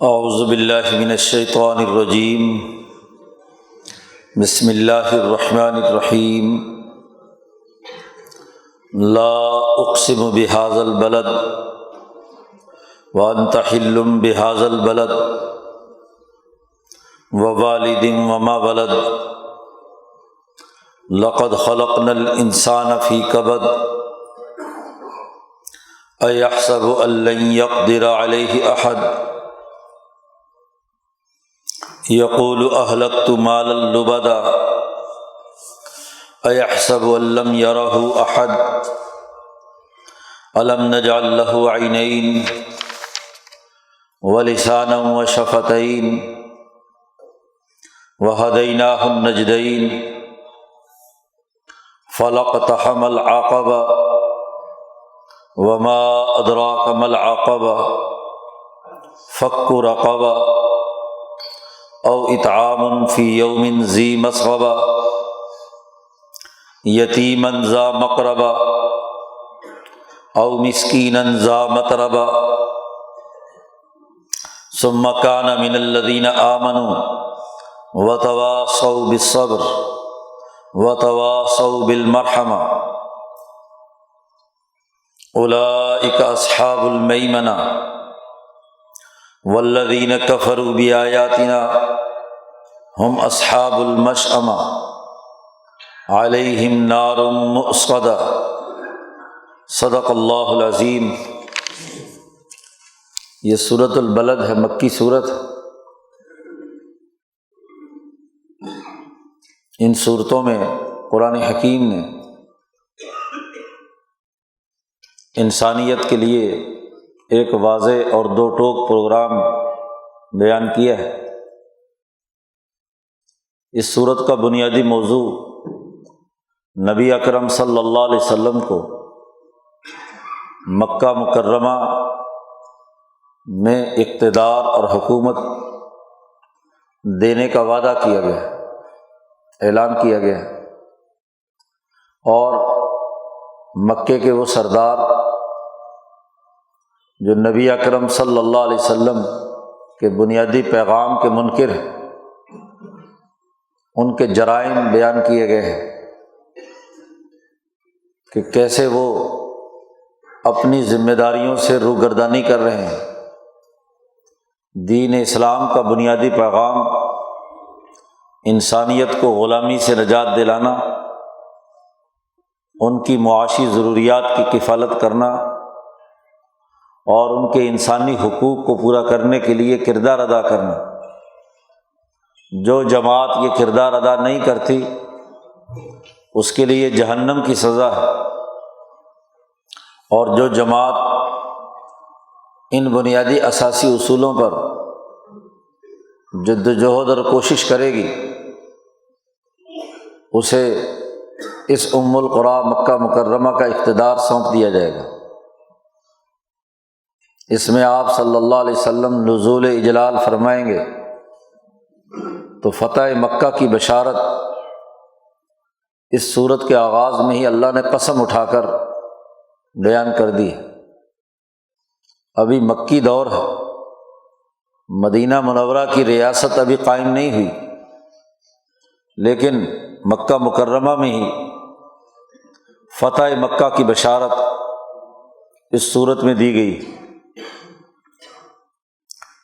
اعوذ باللہ من الشیطان الرجیم بسم اللہ الرحمن الرحیم لا اقسم بہذا البلد وانت حل بہذا البلد ووالد وما ولد لقد خلقنا الانسان فی کبد ایحسب ان لن یقدر علیہ احد یقول اہلکت مالا لبدا ایحسب ان لم یرہ احد الم نجعل لہ عینین ولسانا وشفتین وہدیناہ النجدین فلاقتحم العقبہ وما ادراک ما العقبہ فک رقبہ او اطعام فی یوم ذی مسغبہ یتیما ذا مقربہ او مسکینا ذا متربہ ثم کان من الذین آمنوا وتواصوا بالصبر وتواصوا بالمرحمہ اولئک اصحاب المیمنہ والذین کفروا بآیاتنا ہم اصحاب المشأمہ علیہم نار مؤصدہ صدق اللہ العظیم۔ یہ سورۃ البلد ہے، مکی سورت۔ ان سورتوں میں قرآن حکیم نے انسانیت کے لیے ایک واضح اور دو ٹوک پروگرام بیان کیا ہے۔ اس سورت کا بنیادی موضوع نبی اکرم صلی اللہ علیہ وسلم کو مکہ مکرمہ میں اقتدار اور حکومت دینے کا وعدہ کیا گیا، اعلان کیا گیا، اور مکے کے وہ سردار جو نبی اکرم صلی اللہ علیہ وسلم کے بنیادی پیغام کے منکر ہیں، ان کے جرائم بیان کیے گئے ہیں کہ کیسے وہ اپنی ذمہ داریوں سے روگردانی کر رہے ہیں۔ دین اسلام کا بنیادی پیغام انسانیت کو غلامی سے نجات دلانا، ان کی معاشی ضروریات کی کفالت کرنا اور ان کے انسانی حقوق کو پورا کرنے کے لیے کردار ادا کرنا۔ جو جماعت یہ کردار ادا نہیں کرتی اس کے لیے جہنم کی سزا ہے، اور جو جماعت ان بنیادی اساسی اصولوں پر جد و جہد اور کوشش کرے گی، اسے اس ام القریٰ مکہ مکرمہ کا اقتدار سونپ دیا جائے گا۔ اس میں آپ صلی اللہ علیہ وسلم نزول اجلال فرمائیں گے تو فتح مکہ کی بشارت اس سورت کے آغاز میں ہی اللہ نے قسم اٹھا کر بیان کر دی ہے۔ ابھی مکی دور ہے، مدینہ منورہ کی ریاست ابھی قائم نہیں ہوئی، لیکن مکہ مکرمہ میں ہی فتح مکہ کی بشارت اس سورت میں دی گئی۔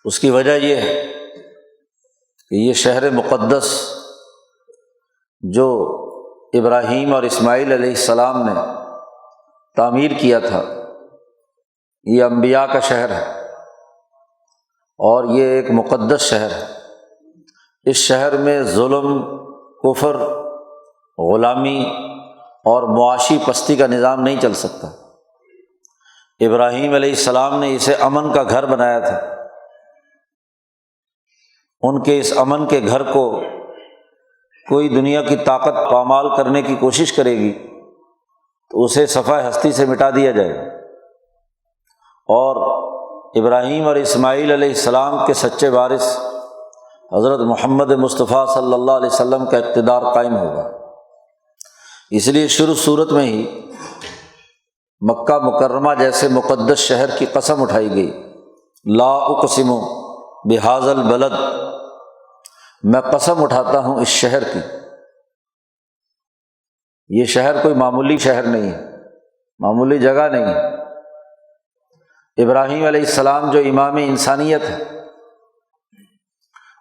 اس کی وجہ یہ ہے کہ یہ شہر مقدس جو ابراہیم اور اسماعیل علیہ السلام نے تعمیر کیا تھا، یہ انبیاء کا شہر ہے اور یہ ایک مقدس شہر ہے۔ اس شہر میں ظلم، کفر، غلامی اور معاشی پستی کا نظام نہیں چل سکتا۔ ابراہیم علیہ السلام نے اسے امن کا گھر بنایا تھا۔ ان کے اس امن کے گھر کو کوئی دنیا کی طاقت پامال کرنے کی کوشش کرے گی تو اسے صفحہ ہستی سے مٹا دیا جائے گا، اور ابراہیم اور اسماعیل علیہ السلام کے سچے وارث حضرت محمد مصطفیٰ صلی اللہ علیہ وسلم کا اقتدار قائم ہوگا۔ اس لیے شروع صورت میں ہی مکہ مکرمہ جیسے مقدس شہر کی قسم اٹھائی گئی، لا اقسم بہذا البلد، میں قسم اٹھاتا ہوں اس شہر کی۔ یہ شہر کوئی معمولی شہر نہیں ہے، معمولی جگہ نہیں ہے۔ ابراہیم علیہ السلام جو امام انسانیت ہے،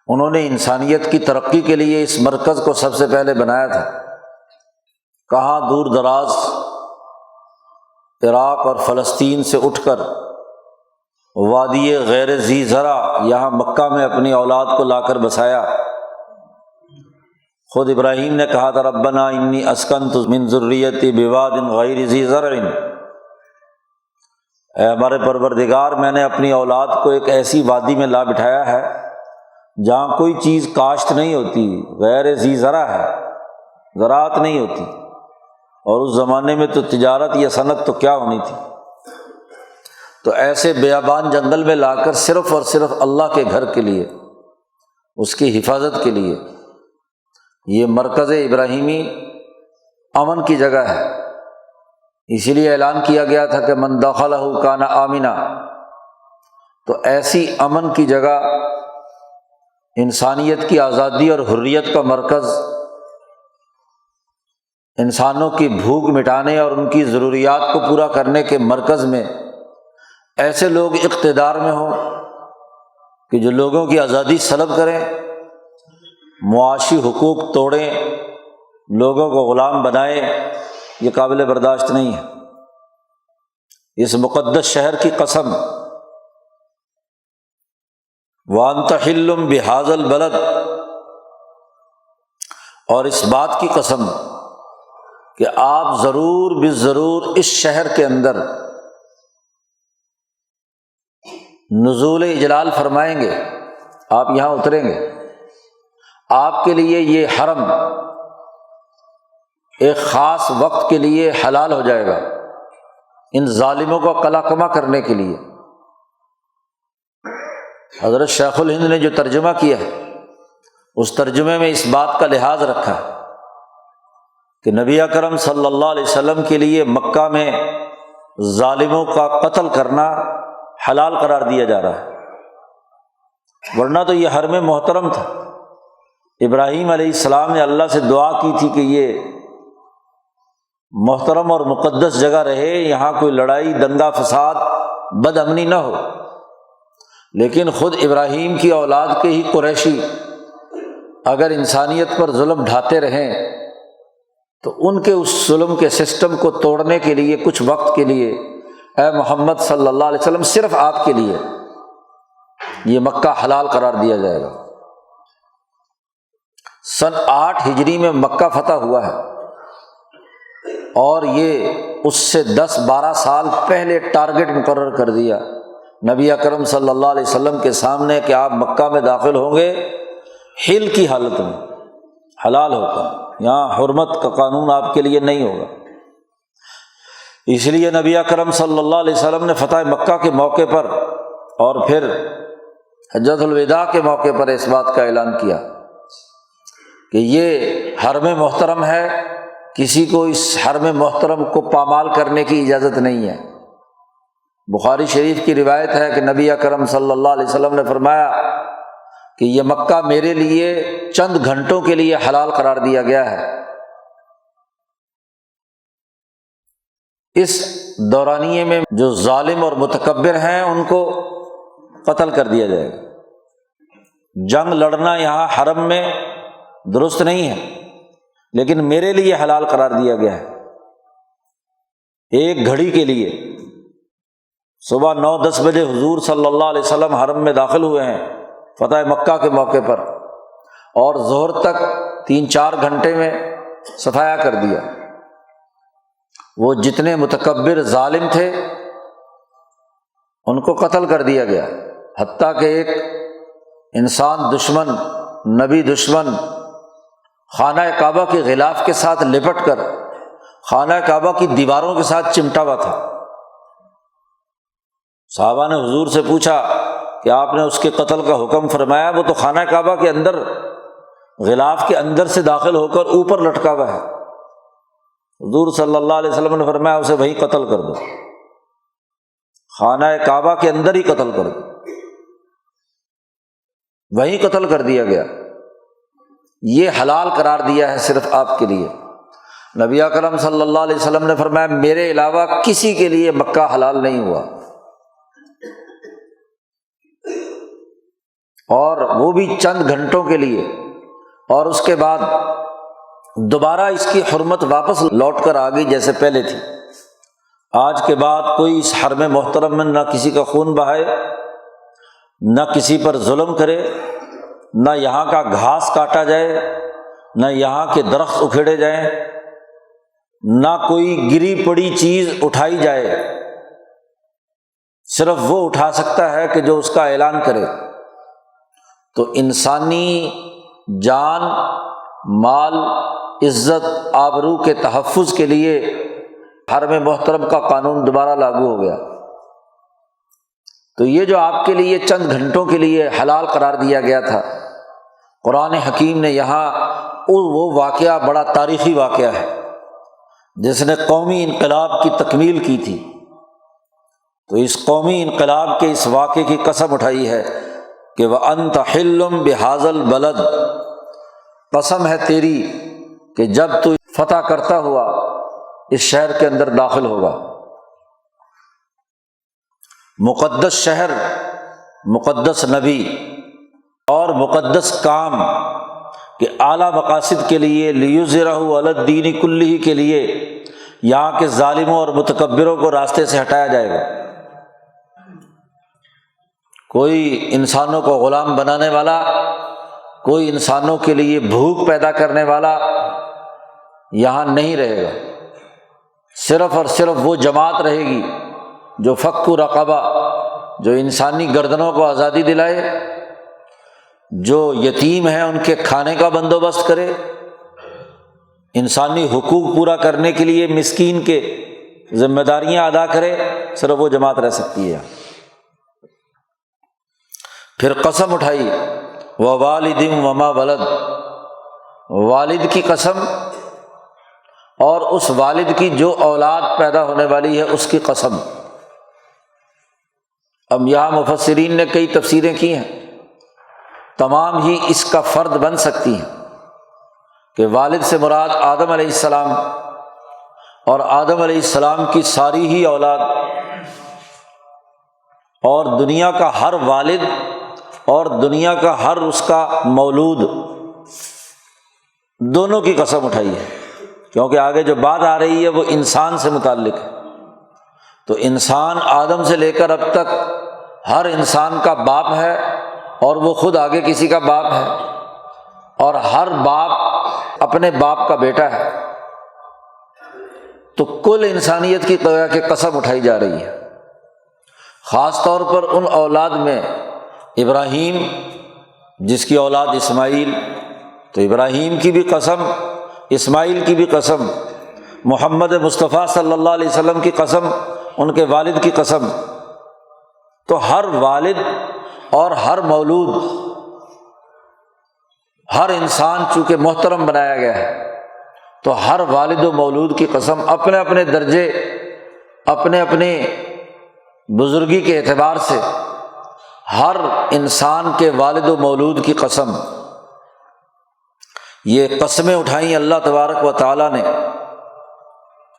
انہوں نے انسانیت کی ترقی کے لیے اس مرکز کو سب سے پہلے بنایا تھا۔ کہاں دور دراز عراق اور فلسطین سے اٹھ کر وادی غیر ذی زرع یہاں مکہ میں اپنی اولاد کو لا کر بسایا۔ خود ابراہیم نے کہا تھا ربنا انی اسکنت من ذریتی بواد غیر ذی زرع، اے ہمارے پروردگار میں نے اپنی اولاد کو ایک ایسی وادی میں لا بٹھایا ہے جہاں کوئی چیز کاشت نہیں ہوتی، غیر ذی زرع ہے، زراعت نہیں ہوتی، اور اس زمانے میں تو تجارت یا صنعت تو کیا ہونی تھی۔ تو ایسے بیابان جنگل میں لا کر صرف اور صرف اللہ کے گھر کے لیے، اس کی حفاظت کے لیے، یہ مرکز ابراہیمی امن کی جگہ ہے۔ اسی لیے اعلان کیا گیا تھا کہ من دخلہ کان آمنا۔ تو ایسی امن کی جگہ، انسانیت کی آزادی اور حریت کا مرکز، انسانوں کی بھوک مٹانے اور ان کی ضروریات کو پورا کرنے کے مرکز میں ایسے لوگ اقتدار میں ہوں کہ جو لوگوں کی آزادی سلب کریں، معاشی حقوق توڑیں، لوگوں کو غلام بنائیں، یہ قابل برداشت نہیں ہے۔ اس مقدس شہر کی قسم، وَأَنْتَ حِلٌّ بِهَذَا الْبَلَدِ، اور اس بات کی قسم کہ آپ ضرور بالضرور اس شہر کے اندر نزول اجلال فرمائیں گے، آپ یہاں اتریں گے، آپ کے لیے یہ حرم ایک خاص وقت کے لیے حلال ہو جائے گا، ان ظالموں کو قلع کما کرنے کے لیے۔ حضرت شیخ الہند نے جو ترجمہ کیا ہے، اس ترجمے میں اس بات کا لحاظ رکھا ہے کہ نبی اکرم صلی اللہ علیہ وسلم کے لیے مکہ میں ظالموں کا قتل کرنا حلال قرار دیا جا رہا ہے، ورنہ تو یہ حرم محترم تھا۔ ابراہیم علیہ السلام نے اللہ سے دعا کی تھی کہ یہ محترم اور مقدس جگہ رہے، یہاں کوئی لڑائی، دنگا فساد، بد امنی نہ ہو، لیکن خود ابراہیم کی اولاد کے ہی قریشی اگر انسانیت پر ظلم ڈھاتے رہیں تو ان کے اس ظلم کے سسٹم کو توڑنے کے لیے کچھ وقت کے لیے اے محمد صلی اللہ علیہ وسلم صرف آپ کے لیے یہ مکہ حلال قرار دیا جائے گا۔ سن 8 ہجری میں مکہ فتح ہوا ہے، اور یہ اس سے 10-12 سال پہلے ٹارگٹ مقرر کر دیا نبی اکرم صلی اللہ علیہ وسلم کے سامنے کہ آپ مکہ میں داخل ہوں گے حل کی حالت میں، حلال ہو کر، یہاں حرمت کا قانون آپ کے لیے نہیں ہوگا۔ اس لیے نبی اکرم صلی اللہ علیہ وسلم نے فتح مکہ کے موقع پر اور پھر حجۃ الوداع کے موقع پر اس بات کا اعلان کیا کہ یہ حرم محترم ہے، کسی کو اس حرم محترم کو پامال کرنے کی اجازت نہیں ہے۔ بخاری شریف کی روایت ہے کہ نبی اکرم صلی اللہ علیہ وسلم نے فرمایا کہ یہ مکہ میرے لیے چند گھنٹوں کے لیے حلال قرار دیا گیا ہے، اس دورانیے میں جو ظالم اور متکبر ہیں ان کو قتل کر دیا جائے گا۔ جنگ لڑنا یہاں حرم میں درست نہیں ہے، لیکن میرے لیے حلال قرار دیا گیا ہے۔ ایک گھڑی کے لیے صبح 9-10 بجے حضور صلی اللہ علیہ وسلم حرم میں داخل ہوئے ہیں فتح مکہ کے موقع پر، اور ظہر تک 3-4 گھنٹے میں صفایا کر دیا۔ وہ جتنے متکبر ظالم تھے ان کو قتل کر دیا گیا، حتیٰ کہ ایک انسان دشمن، نبی دشمن، خانہ کعبہ کے غلاف کے ساتھ لپٹ کر خانہ کعبہ کی دیواروں کے ساتھ چمٹا ہوا تھا۔ صحابہ نے حضور سے پوچھا کہ آپ نے اس کے قتل کا حکم فرمایا، وہ تو خانہ کعبہ کے اندر غلاف کے اندر سے داخل ہو کر اوپر لٹکا ہوا ہے۔ حضور صلی اللہ علیہ وسلم نے فرمایا اسے وہیں قتل کر دو، خانہ کعبہ کے اندر ہی قتل کر دو۔ وہیں قتل کر دیا گیا، یہ حلال قرار دیا ہے صرف آپ کے لیے۔ نبی اکرم صلی اللہ علیہ وسلم نے فرمایا میرے علاوہ کسی کے لیے مکہ حلال نہیں ہوا، اور وہ بھی چند گھنٹوں کے لیے، اور اس کے بعد دوبارہ اس کی حرمت واپس لوٹ کر آ گئی جیسے پہلے تھی۔ آج کے بعد کوئی اس حرم محترم میں نہ کسی کا خون بہائے، نہ کسی پر ظلم کرے، نہ یہاں کا گھاس کاٹا جائے، نہ یہاں کے درخت اکھیڑے جائیں، نہ کوئی گری پڑی چیز اٹھائی جائے۔ صرف وہ اٹھا سکتا ہے کہ جو اس کا اعلان کرے۔ تو انسانی جان، مال، عزت، آبرو کے تحفظ کے لیے حرم محترم کا قانون دوبارہ لاگو ہو گیا۔ تو یہ جو آپ کے لیے چند گھنٹوں کے لیے حلال قرار دیا گیا تھا، قرآن حکیم نے یہاں وہ واقعہ بڑا تاریخی واقعہ ہے جس نے قومی انقلاب کی تکمیل کی تھی، تو اس قومی انقلاب کے اس واقعے کی قسم اٹھائی ہے کہ وَأَنْتَ حِلٌّ بِهَذَا الْبَلَدِ، قسم ہے تیری کہ جب تو فتح کرتا ہوا اس شہر کے اندر داخل ہوگا۔ مقدس شہر، مقدس نبی اور مقدس کام کہ اعلیٰ مقاصد کے لیے لِيُظْهِرَهُ عَلَى الدِّينِ كُلِّهِ کے لیے یہاں کے ظالموں اور متکبروں کو راستے سے ہٹایا جائے گا۔ کوئی انسانوں کو غلام بنانے والا، کوئی انسانوں کے لیے بھوک پیدا کرنے والا یہاں نہیں رہے گا۔ صرف اور صرف وہ جماعت رہے گی جو فک رقبہ، جو انسانی گردنوں کو آزادی دلائے، جو یتیم ہیں ان کے کھانے کا بندوبست کرے، انسانی حقوق پورا کرنے کے لیے مسکین کے ذمہ داریاں ادا کرے، صرف وہ جماعت رہ سکتی ہے۔ پھر قسم اٹھائی وَوَالِدٍ وَمَا وَلَدَ، والد کی قسم اور اس والد کی جو اولاد پیدا ہونے والی ہے اس کی قسم۔ اب یہاں مفسرین نے کئی تفسیریں کی ہیں، تمام ہی اس کا فرد بن سکتی ہیں کہ والد سے مراد آدم علیہ السلام اور آدم علیہ السلام کی ساری ہی اولاد، اور دنیا کا ہر والد اور دنیا کا ہر اس کا مولود، دونوں کی قسم اٹھائی ہے، کیونکہ آگے جو بات آ رہی ہے وہ انسان سے متعلق ہے۔ تو انسان آدم سے لے کر اب تک ہر انسان کا باپ ہے، اور وہ خود آگے کسی کا باپ ہے، اور ہر باپ اپنے باپ کا بیٹا ہے۔ تو کل انسانیت کی گویا کہ قسم اٹھائی جا رہی ہے، خاص طور پر ان اولاد میں ابراہیم جس کی اولاد اسماعیل، تو ابراہیم کی بھی قسم، اسماعیل کی بھی قسم، محمد مصطفیٰ صلی اللہ علیہ وسلم کی قسم، ان کے والد کی قسم۔ تو ہر والد اور ہر مولود، ہر انسان چونکہ محترم بنایا گیا ہے، تو ہر والد و مولود کی قسم، اپنے اپنے درجے، اپنے اپنے بزرگی کے اعتبار سے ہر انسان کے والد و مولود کی قسم۔ یہ قسمیں اٹھائیں اللہ تبارک و تعالیٰ نے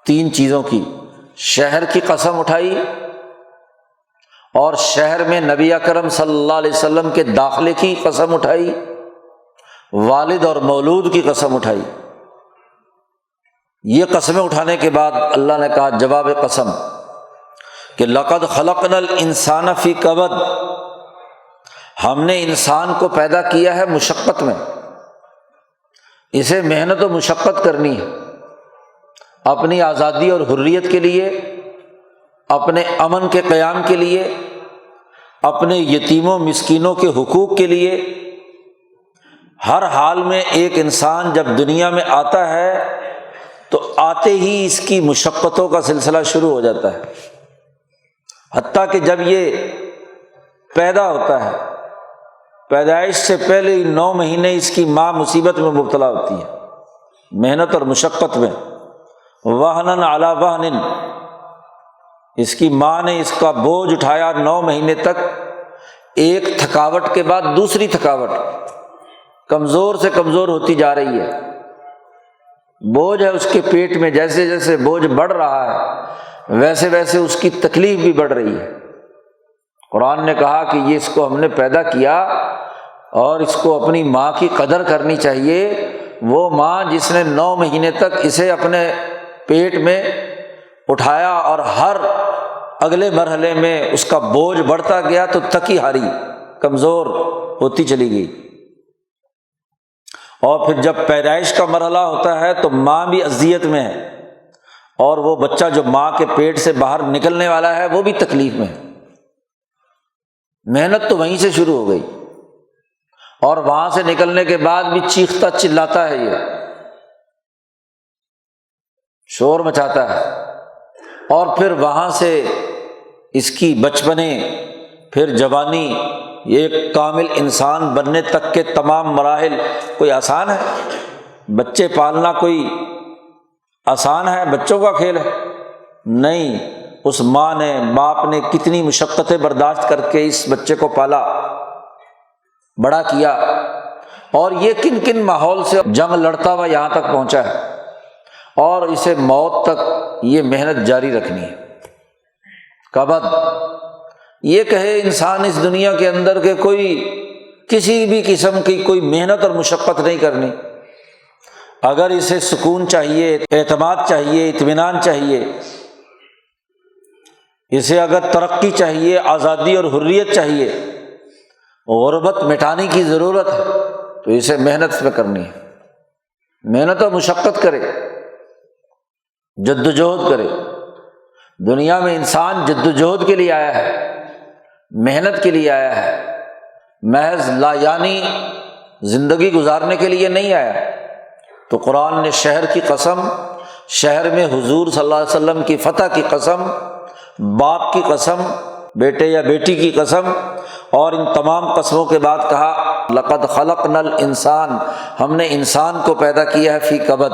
تین چیزوں کی، شہر کی قسم اٹھائی، اور شہر میں نبی اکرم صلی اللہ علیہ وسلم کے داخلے کی قسم اٹھائی، والد اور مولود کی قسم اٹھائی۔ یہ قسمیں اٹھانے کے بعد اللہ نے کہا جواب قسم کہ لقد خلقنا الانسان فی کبد، ہم نے انسان کو پیدا کیا ہے مشقت میں، اسے محنت و مشقت کرنی ہے، اپنی آزادی اور حریت کے لیے، اپنے امن کے قیام کے لیے، اپنے یتیموں مسکینوں کے حقوق کے لیے۔ ہر حال میں ایک انسان جب دنیا میں آتا ہے تو آتے ہی اس کی مشقتوں کا سلسلہ شروع ہو جاتا ہے، حتیٰ کہ جب یہ پیدا ہوتا ہے، پیدائش سے پہلے ہی 9 مہینے اس کی ماں مصیبت میں مبتلا ہوتی ہے، محنت اور مشقت میں، وہنن علی وہن، اس کی ماں نے اس کا بوجھ اٹھایا 9 مہینے تک، ایک تھکاوٹ کے بعد دوسری تھکاوٹ، کمزور سے کمزور ہوتی جا رہی ہے، بوجھ ہے اس کے پیٹ میں، جیسے جیسے بوجھ بڑھ رہا ہے ویسے ویسے اس کی تکلیف بھی بڑھ رہی ہے۔ قرآن نے کہا کہ یہ اس کو ہم نے پیدا کیا اور اس کو اپنی ماں کی قدر کرنی چاہیے، وہ ماں جس نے 9 مہینے تک اسے اپنے پیٹ میں اٹھایا اور ہر اگلے مرحلے میں اس کا بوجھ بڑھتا گیا تو تھکی ہاری کمزور ہوتی چلی گئی، اور پھر جب پیدائش کا مرحلہ ہوتا ہے تو ماں بھی اذیت میں ہے، اور وہ بچہ جو ماں کے پیٹ سے باہر نکلنے والا ہے وہ بھی تکلیف میں ہے۔ محنت تو وہیں سے شروع ہو گئی، اور وہاں سے نکلنے کے بعد بھی چیختا چلاتا ہے، یہ شور مچاتا ہے، اور پھر وہاں سے اس کی بچپنے، پھر جوانی، یہ ایک کامل انسان بننے تک کے تمام مراحل کوئی آسان ہے؟ بچے پالنا کوئی آسان ہے؟ بچوں کا کھیل ہے؟ نہیں، اس ماں نے، باپ نے کتنی مشقتیں برداشت کر کے اس بچے کو پالا، بڑا کیا، اور یہ کن کن ماحول سے جنگ لڑتا ہوا یہاں تک پہنچا ہے، اور اسے موت تک یہ محنت جاری رکھنی ہے۔ کبد، یہ کہے انسان اس دنیا کے اندر کہ کوئی کسی بھی قسم کی کوئی محنت اور مشقت نہیں کرنی، اگر اسے سکون چاہیے، اعتماد چاہیے، اطمینان چاہیے، اسے اگر ترقی چاہیے، آزادی اور حریت چاہیے، غربت مٹانے کی ضرورت ہے، تو اسے محنت پہ کرنی ہے، محنت اور مشقت کرے، جدوجہد کرے۔ دنیا میں انسان جدوجہد کے لیے آیا ہے، محنت کے لیے آیا ہے، محض لا یعنی زندگی گزارنے کے لیے نہیں آیا۔ تو قرآن نے شہر کی قسم، شہر میں حضور صلی اللہ علیہ وسلم کی فتح کی قسم، باپ کی قسم، بیٹے یا بیٹی کی قسم، اور ان تمام قسموں کے بعد کہا لقد خلقنا الانسان، ہم نے انسان کو پیدا کیا ہے فی کبد۔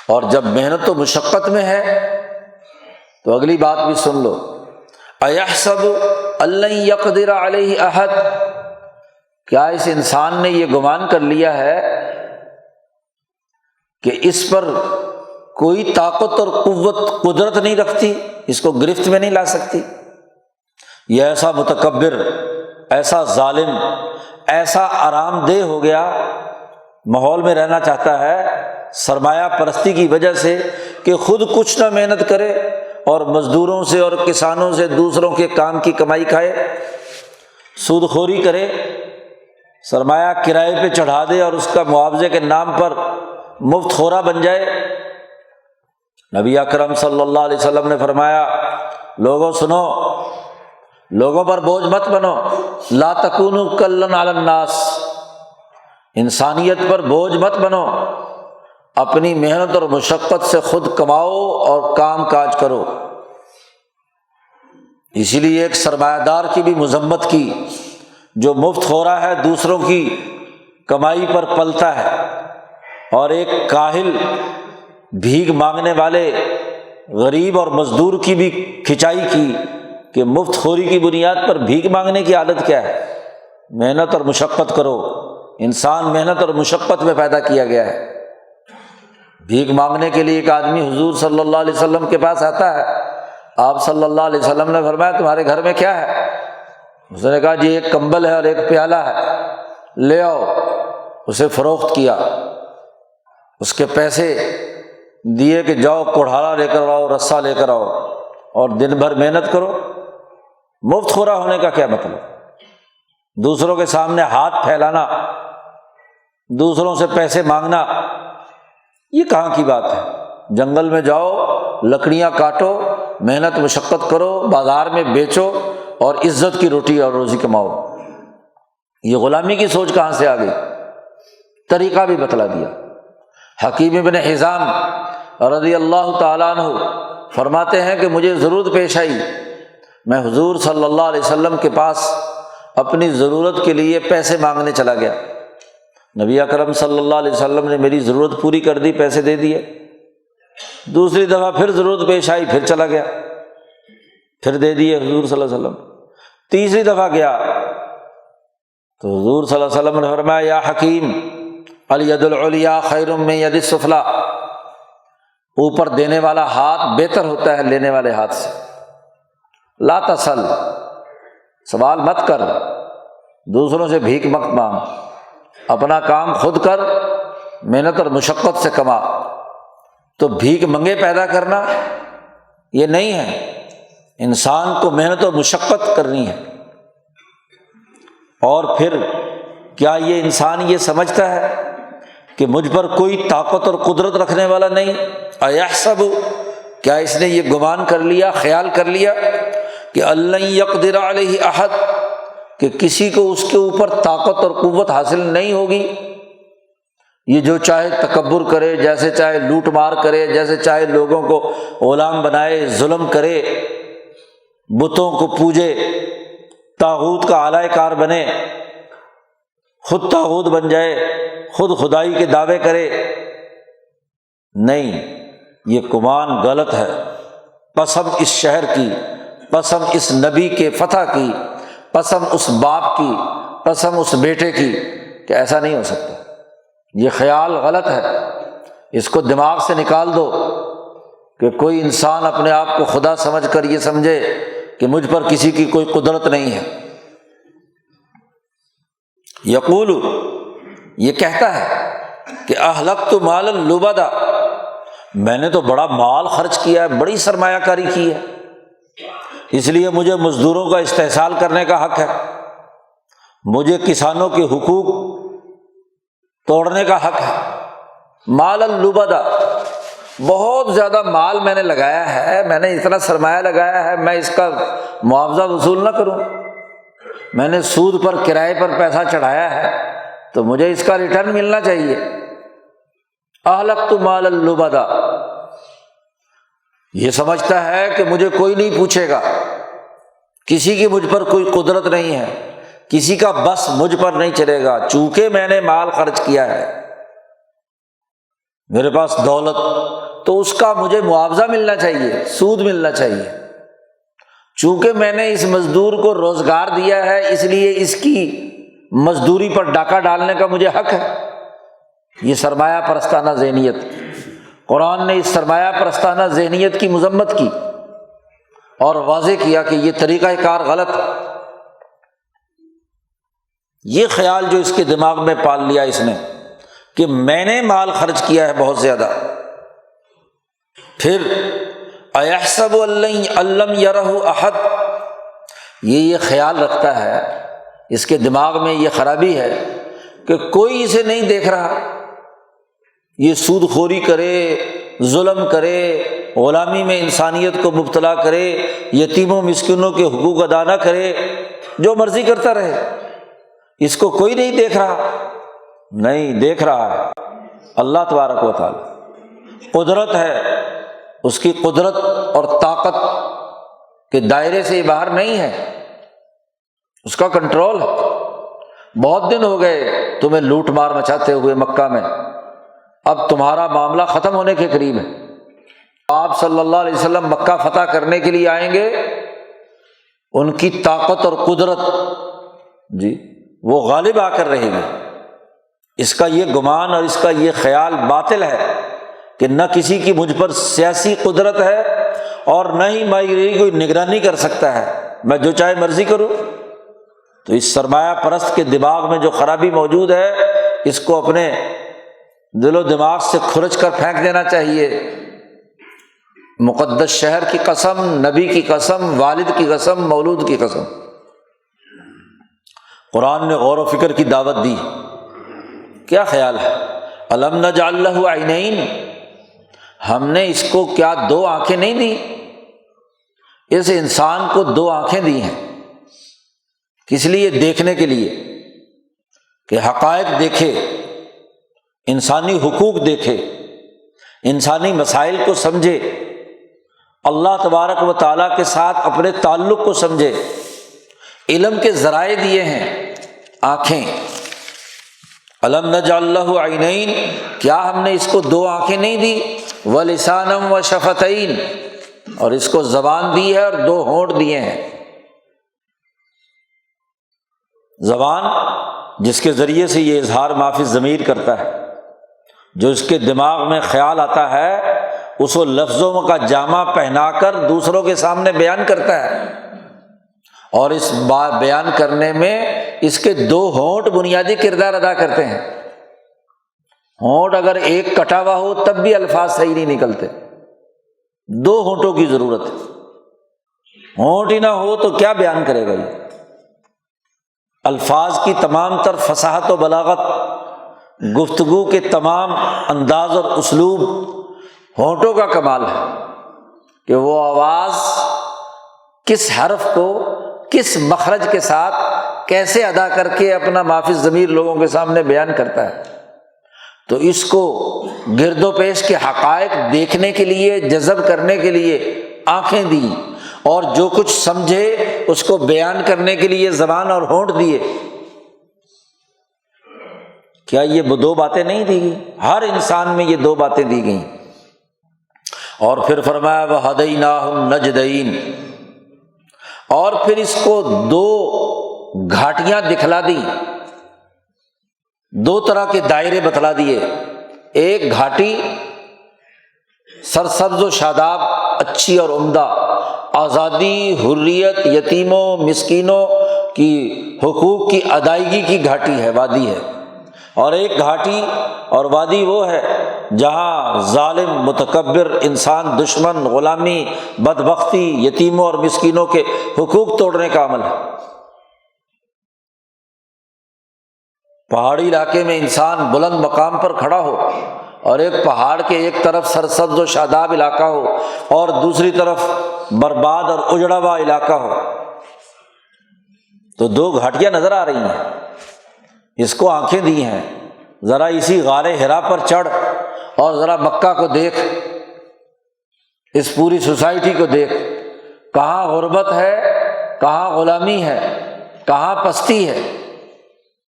اور جب محنت و مشقت میں ہے تو اگلی بات بھی سن لو، ایحسب ان لن یقدر علیہ احد، کیا اس انسان نے یہ گمان کر لیا ہے کہ اس پر کوئی طاقت اور قوت قدرت نہیں رکھتی، اس کو گرفت میں نہیں لا سکتی؟ یہ ایسا متکبر، ایسا ظالم، ایسا آرام دہ ہو گیا، ماحول میں رہنا چاہتا ہے سرمایہ پرستی کی وجہ سے کہ خود کچھ نہ محنت کرے اور مزدوروں سے اور کسانوں سے دوسروں کے کام کی کمائی کھائے، سود خوری کرے، سرمایہ کرائے پہ چڑھا دے اور اس کا معاوضے کے نام پر مفت خورا بن جائے۔ نبی اکرم صلی اللہ علیہ وسلم نے فرمایا، لوگوں سنو، لوگوں پر بوجھ مت بنو، لا تکونوا کلًا علی الناس، انسانیت پر بوجھ مت بنو، اپنی محنت اور مشقت سے خود کماؤ اور کام کاج کرو۔ اسی لیے ایک سرمایہ دار کی بھی مذمت کی جو مفت خورا ہے، دوسروں کی کمائی پر پلتا ہے، اور ایک کاہل بھیک مانگنے والے غریب اور مزدور کی بھی کھچائی کی کہ مفت خوری کی بنیاد پر بھیک مانگنے کی عادت کیا ہے؟ محنت اور مشقت کرو، انسان محنت اور مشقت میں پیدا کیا گیا ہے۔ بھیک مانگنے کے لیے ایک آدمی حضور صلی اللہ علیہ وسلم کے پاس آتا ہے، آپ صلی اللہ علیہ وسلم نے فرمایا تمہارے گھر میں کیا ہے؟ اس نے کہا جی ایک کمبل ہے اور ایک پیالہ ہے، لے آؤ۔ اسے فروخت کیا، اس کے پیسے دیے کہ جاؤ کوڑھاڑا لے کر آؤ، رسا لے کر آؤ اور دن بھر محنت کرو۔ مفت خورا ہونے کا کیا مطلب؟ دوسروں کے سامنے ہاتھ پھیلانا، دوسروں سے پیسے مانگنا، یہ کہاں کی بات ہے؟ جنگل میں جاؤ، لکڑیاں کاٹو، محنت مشقت کرو، بازار میں بیچو اور عزت کی روٹی اور روزی کماؤ۔ یہ غلامی کی سوچ کہاں سے آ گئی؟ طریقہ بھی بتلا دیا۔ حکیم بن حزام رضی اللہ تعالیٰ عنہ فرماتے ہیں کہ مجھے ضرورت پیش آئی، میں حضور صلی اللہ علیہ وسلم کے پاس اپنی ضرورت کے لیے پیسے مانگنے چلا گیا، نبی اکرم صلی اللہ علیہ وسلم نے میری ضرورت پوری کر دی، پیسے دے دیے۔ دوسری دفعہ پھر ضرورت پیش آئی، پھر چلا گیا، پھر دے دیے حضور صلی اللہ علیہ وسلم۔ تیسری دفعہ گیا تو حضور صلی اللہ علیہ وسلم نے فرمایا یا حکیم الید العلیٰ خیر من ید السفلیٰ، اوپر دینے والا ہاتھ بہتر ہوتا ہے لینے والے ہاتھ سے۔ لا تسل، سوال مت کر، دوسروں سے بھیک مت مانگ، اپنا کام خود کر، محنت اور مشقت سے کما۔ تو بھیک منگے پیدا کرنا یہ نہیں ہے، انسان کو محنت اور مشقت کرنی ہے۔ اور پھر کیا یہ انسان یہ سمجھتا ہے کہ مجھ پر کوئی طاقت اور قدرت رکھنے والا نہیں؟ ایحسب، کیا اس نے یہ گمان کر لیا، خیال کر لیا کہ لن یقدر علیہ احد، کہ کسی کو اس کے اوپر طاقت اور قوت حاصل نہیں ہوگی؟ یہ جو چاہے تکبر کرے، جیسے چاہے لوٹ مار کرے، جیسے چاہے لوگوں کو غلام بنائے، ظلم کرے، بتوں کو پوجے، طاغوت کا اعلی کار بنے، خود طاغوت بن جائے، خود خدائی کے دعوے کرے۔ نہیں، یہ گمان غلط ہے۔ قسم اس شہر کی، قسم اس نبی کے فتح کی، قسم اس باپ کی، قسم اس بیٹے کی کہ ایسا نہیں ہو سکتا۔ یہ خیال غلط ہے، اس کو دماغ سے نکال دو کہ کوئی انسان اپنے آپ کو خدا سمجھ کر یہ سمجھے کہ مجھ پر کسی کی کوئی قدرت نہیں ہے۔ یقول، یہ کہتا ہے کہ اہلکت مالا لبدا، میں نے تو بڑا مال خرچ کیا ہے، بڑی سرمایہ کاری کی ہے، اس لیے مجھے مزدوروں کا استحصال کرنے کا حق ہے، مجھے کسانوں کے حقوق توڑنے کا حق ہے۔ مال اللبدا، بہت زیادہ مال میں نے لگایا ہے، میں نے اتنا سرمایہ لگایا ہے، میں اس کا معاوضہ وصول نہ کروں؟ میں نے سود پر، کرائے پر پیسہ چڑھایا ہے تو مجھے اس کا ریٹرن ملنا چاہیے۔ اہلکت مال اللبدا، یہ سمجھتا ہے کہ مجھے کوئی نہیں پوچھے گا، کسی کی مجھ پر کوئی قدرت نہیں ہے، کسی کا بس مجھ پر نہیں چلے گا، چونکہ میں نے مال خرچ کیا ہے، میرے پاس دولت، تو اس کا مجھے معاوضہ ملنا چاہیے، سود ملنا چاہیے۔ چونکہ میں نے اس مزدور کو روزگار دیا ہے، اس لیے اس کی مزدوری پر ڈاکہ ڈالنے کا مجھے حق ہے۔ یہ سرمایہ پرستانہ ذہنیت، قرآن نے اس سرمایہ پرستانہ ذہنیت کی مذمت کی اور واضح کیا کہ یہ طریقہ کار غلط ہے۔ یہ خیال جو اس کے دماغ میں پال لیا اس نے کہ میں نے مال خرچ کیا ہے بہت زیادہ، پھر ایحسب ان لم یرہ احد، یہ خیال رکھتا ہے، اس کے دماغ میں یہ خرابی ہے کہ کوئی اسے نہیں دیکھ رہا، یہ سود خوری کرے، ظلم کرے، غلامی میں انسانیت کو مبتلا کرے، یتیموں مسکینوں کے حقوق ادا نہ کرے، جو مرضی کرتا رہے، اس کو کوئی نہیں دیکھ رہا۔ نہیں، دیکھ رہا ہے اللہ تبارک و تعالی، قدرت ہے، اس کی قدرت اور طاقت کے دائرے سے باہر نہیں ہے، اس کا کنٹرول ہے۔ بہت دن ہو گئے تمہیں لوٹ مار مچاتے ہوئے مکہ میں، اب تمہارا معاملہ ختم ہونے کے قریب ہے۔ آپ صلی اللہ علیہ وسلم مکہ فتح کرنے کے لیے آئیں گے، ان کی طاقت اور قدرت جی وہ غالب آ کر رہے گی۔ اس کا یہ گمان اور اس کا یہ خیال باطل ہے کہ نہ کسی کی مجھ پر سیاسی قدرت ہے اور نہ ہی میری کوئی نگرانی کر سکتا ہے، میں جو چاہے مرضی کروں۔ تو اس سرمایہ پرست کے دماغ میں جو خرابی موجود ہے، اس کو اپنے دل و دماغ سے کھرچ کر پھینک دینا چاہیے۔ مقدس شہر کی قسم، نبی کی قسم، والد کی قسم، مولود کی قسم، قرآن نے غور و فکر کی دعوت دی۔ کیا خیال ہے؟ الم نجعل لہ عینین، ہم نے اس کو کیا دو آنکھیں نہیں دی؟ اس انسان کو دو آنکھیں دی ہیں، کس لیے؟ دیکھنے کے لیے کہ حقائق دیکھے، انسانی حقوق دیکھے، انسانی مسائل کو سمجھے، اللہ تبارک و تعالیٰ کے ساتھ اپنے تعلق کو سمجھے۔ علم کے ذرائع دیے ہیں آنکھیں۔ الم نجعل لہ عینین، کیا ہم نے اس کو دو آنکھیں نہیں دی؟ ولسانا وشفتین، اور اس کو زبان دی ہے اور دو ہونٹ دیے ہیں۔ زبان جس کے ذریعے سے یہ اظہار ما فی الضمیر کرتا ہے، جو اس کے دماغ میں خیال آتا ہے اس کو لفظوں کا جامہ پہنا کر دوسروں کے سامنے بیان کرتا ہے، اور اس بیان کرنے میں اس کے دو ہونٹ بنیادی کردار ادا کرتے ہیں۔ ہونٹ اگر ایک کٹا ہوا ہو تب بھی الفاظ صحیح نہیں نکلتے، دو ہونٹوں کی ضرورت ہے۔ ہونٹ ہی نہ ہو تو کیا بیان کرے گا یہ؟ الفاظ کی تمام تر فصاحت و بلاغت، گفتگو کے تمام انداز اور اسلوب ہونٹوں کا کمال ہے کہ وہ آواز کس حرف کو کس مخرج کے ساتھ کیسے ادا کر کے اپنا ما فی الضمیر لوگوں کے سامنے بیان کرتا ہے۔ تو اس کو گرد و پیش کے حقائق دیکھنے کے لیے، جذب کرنے کے لیے آنکھیں دی، اور جو کچھ سمجھے اس کو بیان کرنے کے لیے زبان اور ہونٹ دیے۔ کیا یہ دو باتیں نہیں دی گئی؟ ہر انسان میں یہ دو باتیں دی گئیں۔ اور پھر فرمایا وَہَدَيْنَاهُ النَّجْدَيْنِ، اور پھر اس کو دو گھاٹیاں دکھلا دی، دو طرح کے دائرے بتلا دیے۔ ایک گھاٹی سرسبز و شاداب، اچھی اور عمدہ، آزادی، حریت، یتیموں مسکینوں کی حقوق کی ادائیگی کی گھاٹی ہے، وادی ہے۔ اور ایک گھاٹی اور وادی وہ ہے جہاں ظالم، متکبر انسان، دشمن، غلامی، بدبختی، یتیموں اور مسکینوں کے حقوق توڑنے کا عمل ہے۔ پہاڑی علاقے میں انسان بلند مقام پر کھڑا ہو، اور ایک پہاڑ کے ایک طرف سرسبز و شاداب علاقہ ہو اور دوسری طرف برباد اور اجڑا ہوا علاقہ ہو، تو دو گھاٹیاں نظر آ رہی ہیں۔ اس کو آنکھیں دی ہیں، ذرا اسی غار حرا پر چڑھ اور ذرا مکہ کو دیکھ، اس پوری سوسائٹی کو دیکھ، کہاں غربت ہے، کہاں غلامی ہے، کہاں پستی ہے،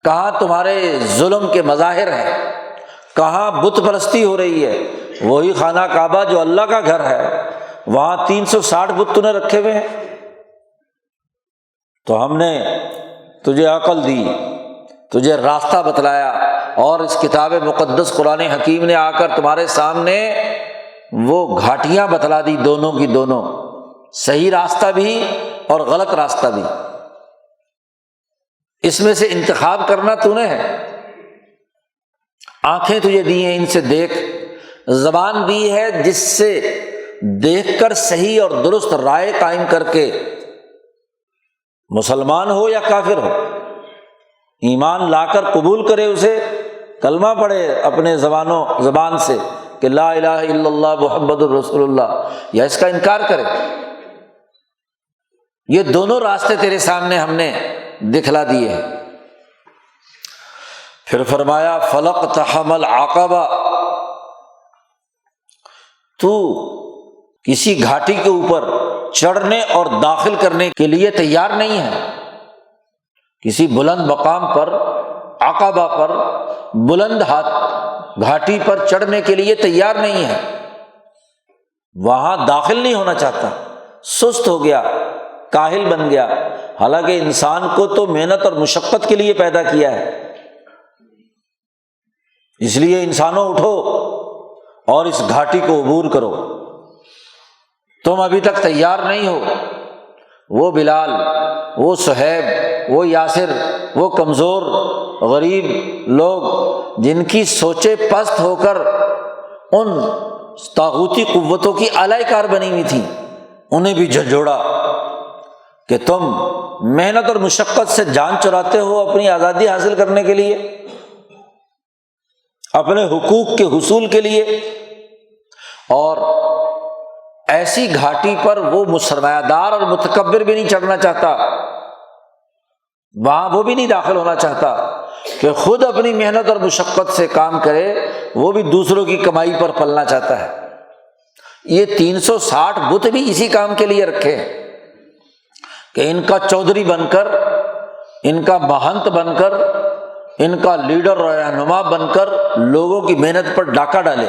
کہاں تمہارے ظلم کے مظاہر ہیں، کہاں بت پرستی ہو رہی ہے۔ وہی خانہ کعبہ جو اللہ کا گھر ہے، وہاں 360 بت نے رکھے ہوئے ہیں۔ تو ہم نے تجھے عقل دی، تجھے راستہ بتلایا، اور اس کتاب مقدس قرآن حکیم نے آ کر تمہارے سامنے وہ گھاٹیاں بتلا دی، دونوں کی دونوں، صحیح راستہ بھی اور غلط راستہ بھی۔ اس میں سے انتخاب کرنا تو نے ہے۔ آنکھیں تجھے دی ہیں، ان سے دیکھ، زبان دی ہے جس سے دیکھ کر صحیح اور درست رائے قائم کر کے، مسلمان ہو یا کافر ہو، ایمان لا کر قبول کرے، اسے کلمہ پڑھے اپنے زبان سے کہ لا الہ الا اللہ محمد الرسول اللہ، یا اس کا انکار کرے۔ یہ دونوں راستے تیرے سامنے ہم نے دکھلا دیے ہیں۔ پھر فرمایا فَلَقْتَحَمَ الْعَقَبَةَ، تو کسی گھاٹی کے اوپر چڑھنے اور داخل کرنے کے لیے تیار نہیں ہے، کسی بلند مقام پر، عقبہ پر، بلند گھاٹی پر چڑھنے کے لیے تیار نہیں ہے، وہاں داخل نہیں ہونا چاہتا، سست ہو گیا، کاہل بن گیا۔ حالانکہ انسان کو تو محنت اور مشقت کے لیے پیدا کیا ہے، اس لیے انسانوں اٹھو اور اس گھاٹی کو عبور کرو۔ تم ابھی تک تیار نہیں ہو۔ وہ بلال، وہ صہیب، وہ یاسر، وہ کمزور غریب لوگ جن کی سوچیں پست ہو کر ان طاغوتی قوتوں کی اعلی کار بنی ہوئی تھی، انہیں بھی جھنجھوڑا کہ تم محنت اور مشقت سے جان چراتے ہو اپنی آزادی حاصل کرنے کے لیے، اپنے حقوق کے حصول کے لیے، اور ایسی گھاٹی پر وہ سرمایہ دار اور متکبر بھی نہیں چڑھنا چاہتا، وہاں وہ بھی نہیں داخل ہونا چاہتا کہ خود اپنی محنت اور مشقت سے کام کرے، وہ بھی دوسروں کی کمائی پر پلنا چاہتا ہے۔ یہ 360 بت بھی اسی کام کے لیے رکھے ہیں کہ ان کا چودھری بن کر، ان کا مہنت بن کر، ان کا لیڈر اور رہنما بن کر لوگوں کی محنت پر ڈاکہ ڈالے۔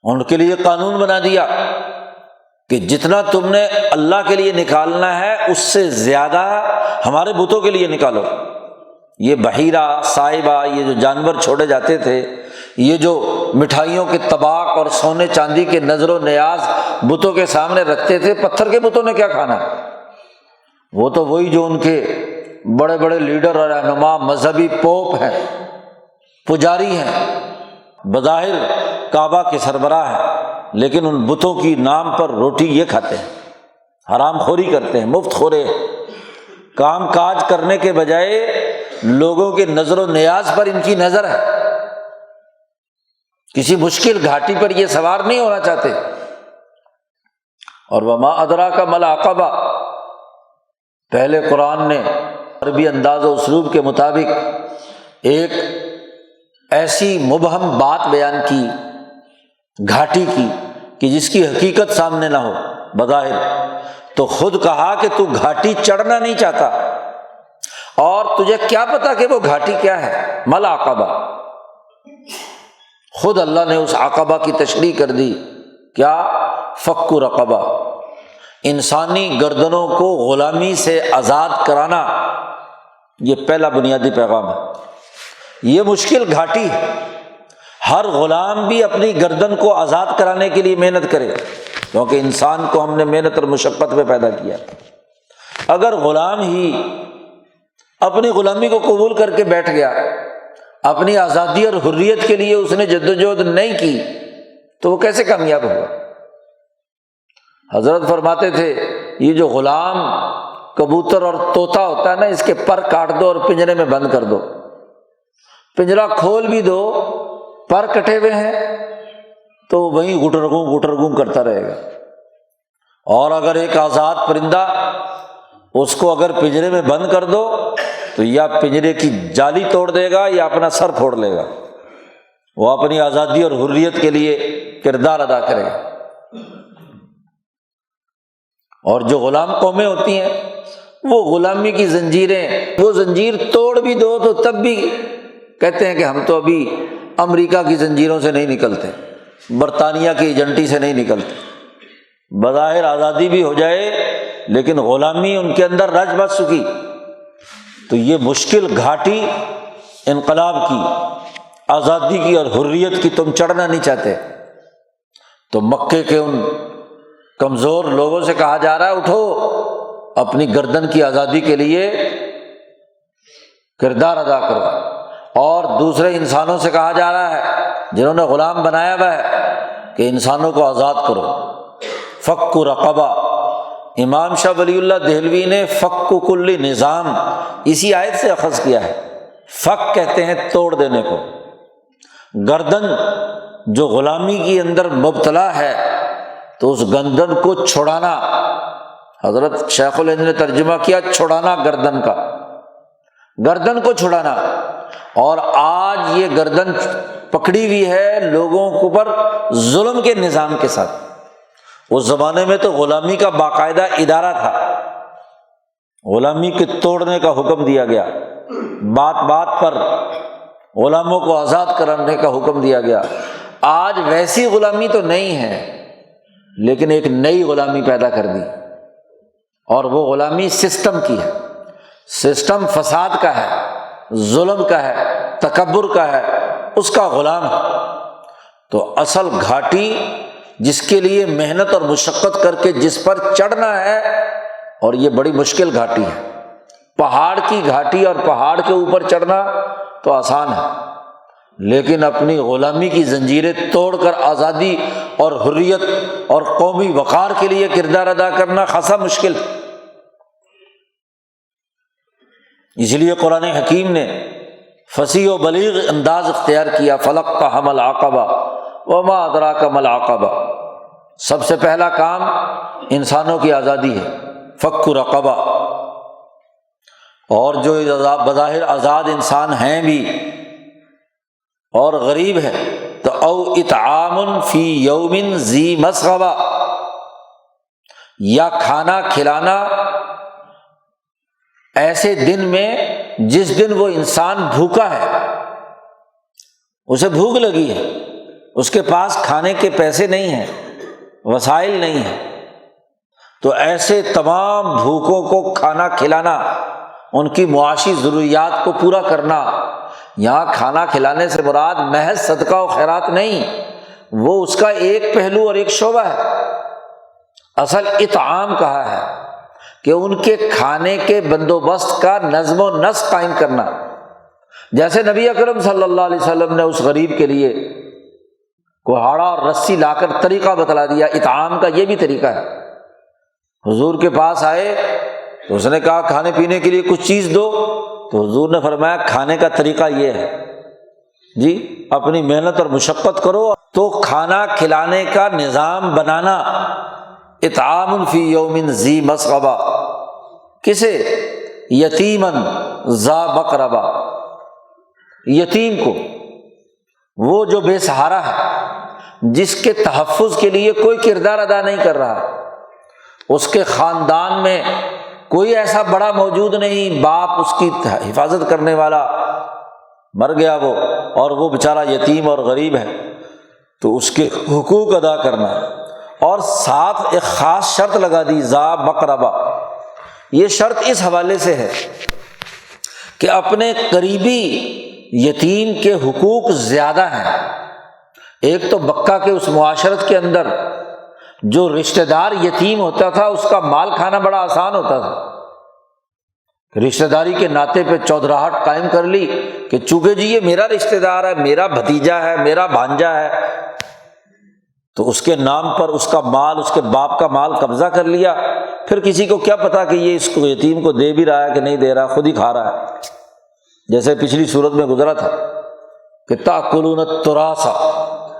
ان کے لیے قانون بنا دیا کہ جتنا تم نے اللہ کے لیے نکالنا ہے اس سے زیادہ ہمارے بتوں کے لیے نکالو۔ یہ بحیرہ، صائبہ، یہ جو جانور چھوڑے جاتے تھے، یہ جو مٹھائیوں کے طباق اور سونے چاندی کے نظر و نیاز بتوں کے سامنے رکھتے تھے، پتھر کے بتوں نے کیا کھانا؟ وہ تو وہی جو ان کے بڑے بڑے لیڈر اور رہنما مذہبی پوپ ہیں، پجاری ہیں، بظاہر کعبہ کے سربراہ ہیں، لیکن ان بتوں کی نام پر روٹی یہ کھاتے ہیں، حرام خوری کرتے ہیں، مفت خورے، کام کاج کرنے کے بجائے لوگوں کے نظر و نیاز پر ان کی نظر ہے، کسی مشکل گھاٹی پر یہ سوار نہیں ہونا چاہتے۔ اور وما ادراک ما العقبہ، پہلے قرآن نے عربی انداز و اسلوب کے مطابق ایک ایسی مبہم بات بیان کی گھاٹی کی کہ جس کی حقیقت سامنے نہ ہو بظاہر، تو خود کہا کہ تو گھاٹی چڑھنا نہیں چاہتا، اور تجھے کیا پتا کہ وہ گھاٹی کیا ہے؟ مل عقبہ۔ خود اللہ نے اس عقبہ کی تشریح کر دی، کیا؟ فک رقبہ، انسانی گردنوں کو غلامی سے آزاد کرانا، یہ پہلا بنیادی پیغام ہے۔ یہ مشکل گھاٹی ہے، ہر غلام بھی اپنی گردن کو آزاد کرانے کے لیے محنت کرے، کیونکہ انسان کو ہم نے محنت اور مشقت پہ پیدا کیا۔ اگر غلام ہی اپنی غلامی کو قبول کر کے بیٹھ گیا، اپنی آزادی اور حریت کے لیے اس نے جدوجہد نہیں کی، تو وہ کیسے کامیاب ہوگا؟ حضرت فرماتے تھے یہ جو غلام کبوتر اور طوطا ہوتا ہے نا، اس کے پر کاٹ دو اور پنجرے میں بند کر دو، پنجرا کھول بھی دو، پر کٹے ہوئے ہیں تو وہیں گٹر گوں کرتا رہے گا۔ اور اگر ایک آزاد پرندہ، اس کو اگر پنجرے میں بند کر دو تو یا پنجرے کی جالی توڑ دے گا یا اپنا سر پھوڑ لے گا، وہ اپنی آزادی اور حریت کے لیے کردار ادا کرے گا۔ اور جو غلام قومیں ہوتی ہیں وہ غلامی کی زنجیریں، وہ زنجیر توڑ بھی دو تو تب بھی کہتے ہیں کہ ہم تو ابھی امریکہ کی زنجیروں سے نہیں نکلتے، برطانیہ کی ایجنٹی سے نہیں نکلتے۔ بظاہر آزادی بھی ہو جائے لیکن غلامی ان کے اندر رچ بس چکی۔ تو یہ مشکل گھاٹی انقلاب کی، آزادی کی اور حریت کی تم چڑھنا نہیں چاہتے، تو مکے کے ان کمزور لوگوں سے کہا جا رہا ہے اٹھو، اپنی گردن کی آزادی کے لیے کردار ادا کرو۔ اور دوسرے انسانوں سے کہا جا رہا ہے جنہوں نے غلام بنایا ہوا ہے کہ انسانوں کو آزاد کرو۔ فک رقبہ، امام شاہ ولی اللہ دہلوی نے فک کل نظام اسی آیت سے اخذ کیا ہے۔ فک کہتے ہیں توڑ دینے کو، گردن جو غلامی کے اندر مبتلا ہے تو اس گردن کو چھڑانا، حضرت شیخ الہند نے ترجمہ کیا چھڑانا گردن کا، گردن کو چھڑانا۔ اور آج یہ گردن پکڑی ہوئی ہے لوگوں کے اوپر ظلم کے نظام کے ساتھ۔ اس زمانے میں تو غلامی کا باقاعدہ ادارہ تھا، غلامی کے توڑنے کا حکم دیا گیا، بات بات پر غلاموں کو آزاد کرانے کا حکم دیا گیا۔ آج ویسی غلامی تو نہیں ہے لیکن ایک نئی غلامی پیدا کر دی، اور وہ غلامی سسٹم کی ہے، سسٹم فساد کا ہے، ظلم کا ہے، تکبر کا ہے، اس کا غلام ہے۔ تو اصل گھاٹی جس کے لیے محنت اور مشقت کر کے جس پر چڑھنا ہے، اور یہ بڑی مشکل گھاٹی ہے، پہاڑ کی گھاٹی، اور پہاڑ کے اوپر چڑھنا تو آسان ہے، لیکن اپنی غلامی کی زنجیریں توڑ کر آزادی اور حریت اور قومی وقار کے لیے کردار ادا کرنا خاصا مشکل۔ اس لیے قرآن حکیم نے فصیح و بلیغ انداز اختیار کیا، فلقتحم العقبہ وما ادراک ما العقبہ۔ سب سے پہلا کام انسانوں کی آزادی ہے، فک رقبہ۔ اور جو بظاہر آزاد انسان ہیں بھی اور غریب ہے تو او اطعام فی یوم ذی مسغبہ، یا کھانا کھلانا ایسے دن میں جس دن وہ انسان بھوکا ہے، اسے بھوک لگی ہے، اس کے پاس کھانے کے پیسے نہیں ہیں، وسائل نہیں ہیں، تو ایسے تمام بھوکوں کو کھانا کھلانا، ان کی معاشی ضروریات کو پورا کرنا۔ یہاں کھانا کھلانے سے مراد محض صدقہ و خیرات نہیں، وہ اس کا ایک پہلو اور ایک شعبہ ہے۔ اصل اطعام کہا ہے کہ ان کے کھانے کے بندوبست کا نظم و نسق قائم کرنا۔ جیسے نبی اکرم صلی اللہ علیہ وسلم نے اس غریب کے لیے کوہاڑا اور رسی لا کر طریقہ بتلا دیا، اطعام کا یہ بھی طریقہ ہے۔ حضور کے پاس آئے تو اس نے کہا کھانے پینے کے لیے کچھ چیز دو، تو حضور نے فرمایا کھانے کا طریقہ یہ ہے جی، اپنی محنت اور مشقت کرو۔ تو کھانا کھلانے کا نظام بنانا، اطعام فی یوم ذی مسغبہ، کسے؟ یتیمن ذا مقربہ، یتیم کو، وہ جو بے سہارا ہے، جس کے تحفظ کے لیے کوئی کردار ادا نہیں کر رہا، اس کے خاندان میں کوئی ایسا بڑا موجود نہیں، باپ اس کی حفاظت کرنے والا، مر گیا وہ، اور وہ بیچارہ یتیم اور غریب ہے، تو اس کے حقوق ادا کرنا۔ اور ساتھ ایک خاص شرط لگا دی، ذا مقربہ۔ یہ شرط اس حوالے سے ہے کہ اپنے قریبی یتیم کے حقوق زیادہ ہیں۔ ایک تو مکہ کے اس معاشرت کے اندر جو رشتہ دار یتیم ہوتا تھا اس کا مال کھانا بڑا آسان ہوتا تھا، رشتہ داری کے ناطے پہ چودراہٹ قائم کر لی کہ چونکہ جی یہ میرا رشتہ دار ہے، میرا بھتیجا ہے، میرا بھانجا ہے، تو اس کے نام پر اس کا مال، اس کے باپ کا مال قبضہ کر لیا۔ پھر کسی کو کیا پتا کہ یہ اس کو یتیم کو دے بھی رہا ہے کہ نہیں دے رہا، خود ہی کھا رہا ہے۔ جیسے پچھلی صورت میں گزرا تھا کہ تأکلون التراث،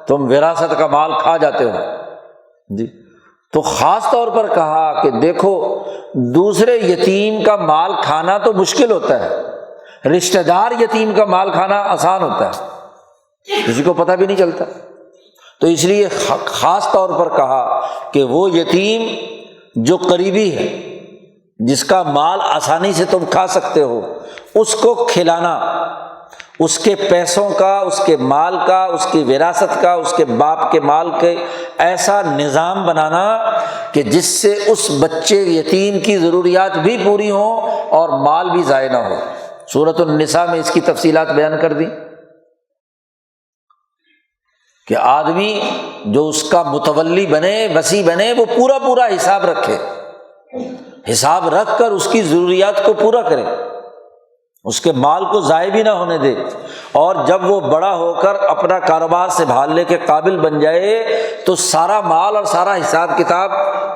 تم وراثت کا مال کھا جاتے ہو جی۔ تو خاص طور پر کہا کہ دیکھو دوسرے یتیم کا مال کھانا تو مشکل ہوتا ہے، رشتہ دار یتیم کا مال کھانا آسان ہوتا ہے، کسی کو پتہ بھی نہیں چلتا۔ تو اس لیے خاص طور پر کہا کہ وہ یتیم جو قریبی ہے، جس کا مال آسانی سے تم کھا سکتے ہو، اس کو کھلانا، اس کے پیسوں کا، اس کے مال کا، اس کی وراثت کا، اس کے باپ کے مال کے ایسا نظام بنانا کہ جس سے اس بچے یتیم کی ضروریات بھی پوری ہوں اور مال بھی ضائع نہ ہو۔ سورۃ النساء میں اس کی تفصیلات بیان کر دی کہ آدمی جو اس کا متولی بنے، وصی بنے، وہ پورا پورا حساب رکھے، حساب رکھ کر اس کی ضروریات کو پورا کرے، اس کے مال کو ضائع بھی نہ ہونے دے، اور جب وہ بڑا ہو کر اپنا کاروبار سنبھالنے کے قابل بن جائے تو سارا مال اور سارا حساب کتاب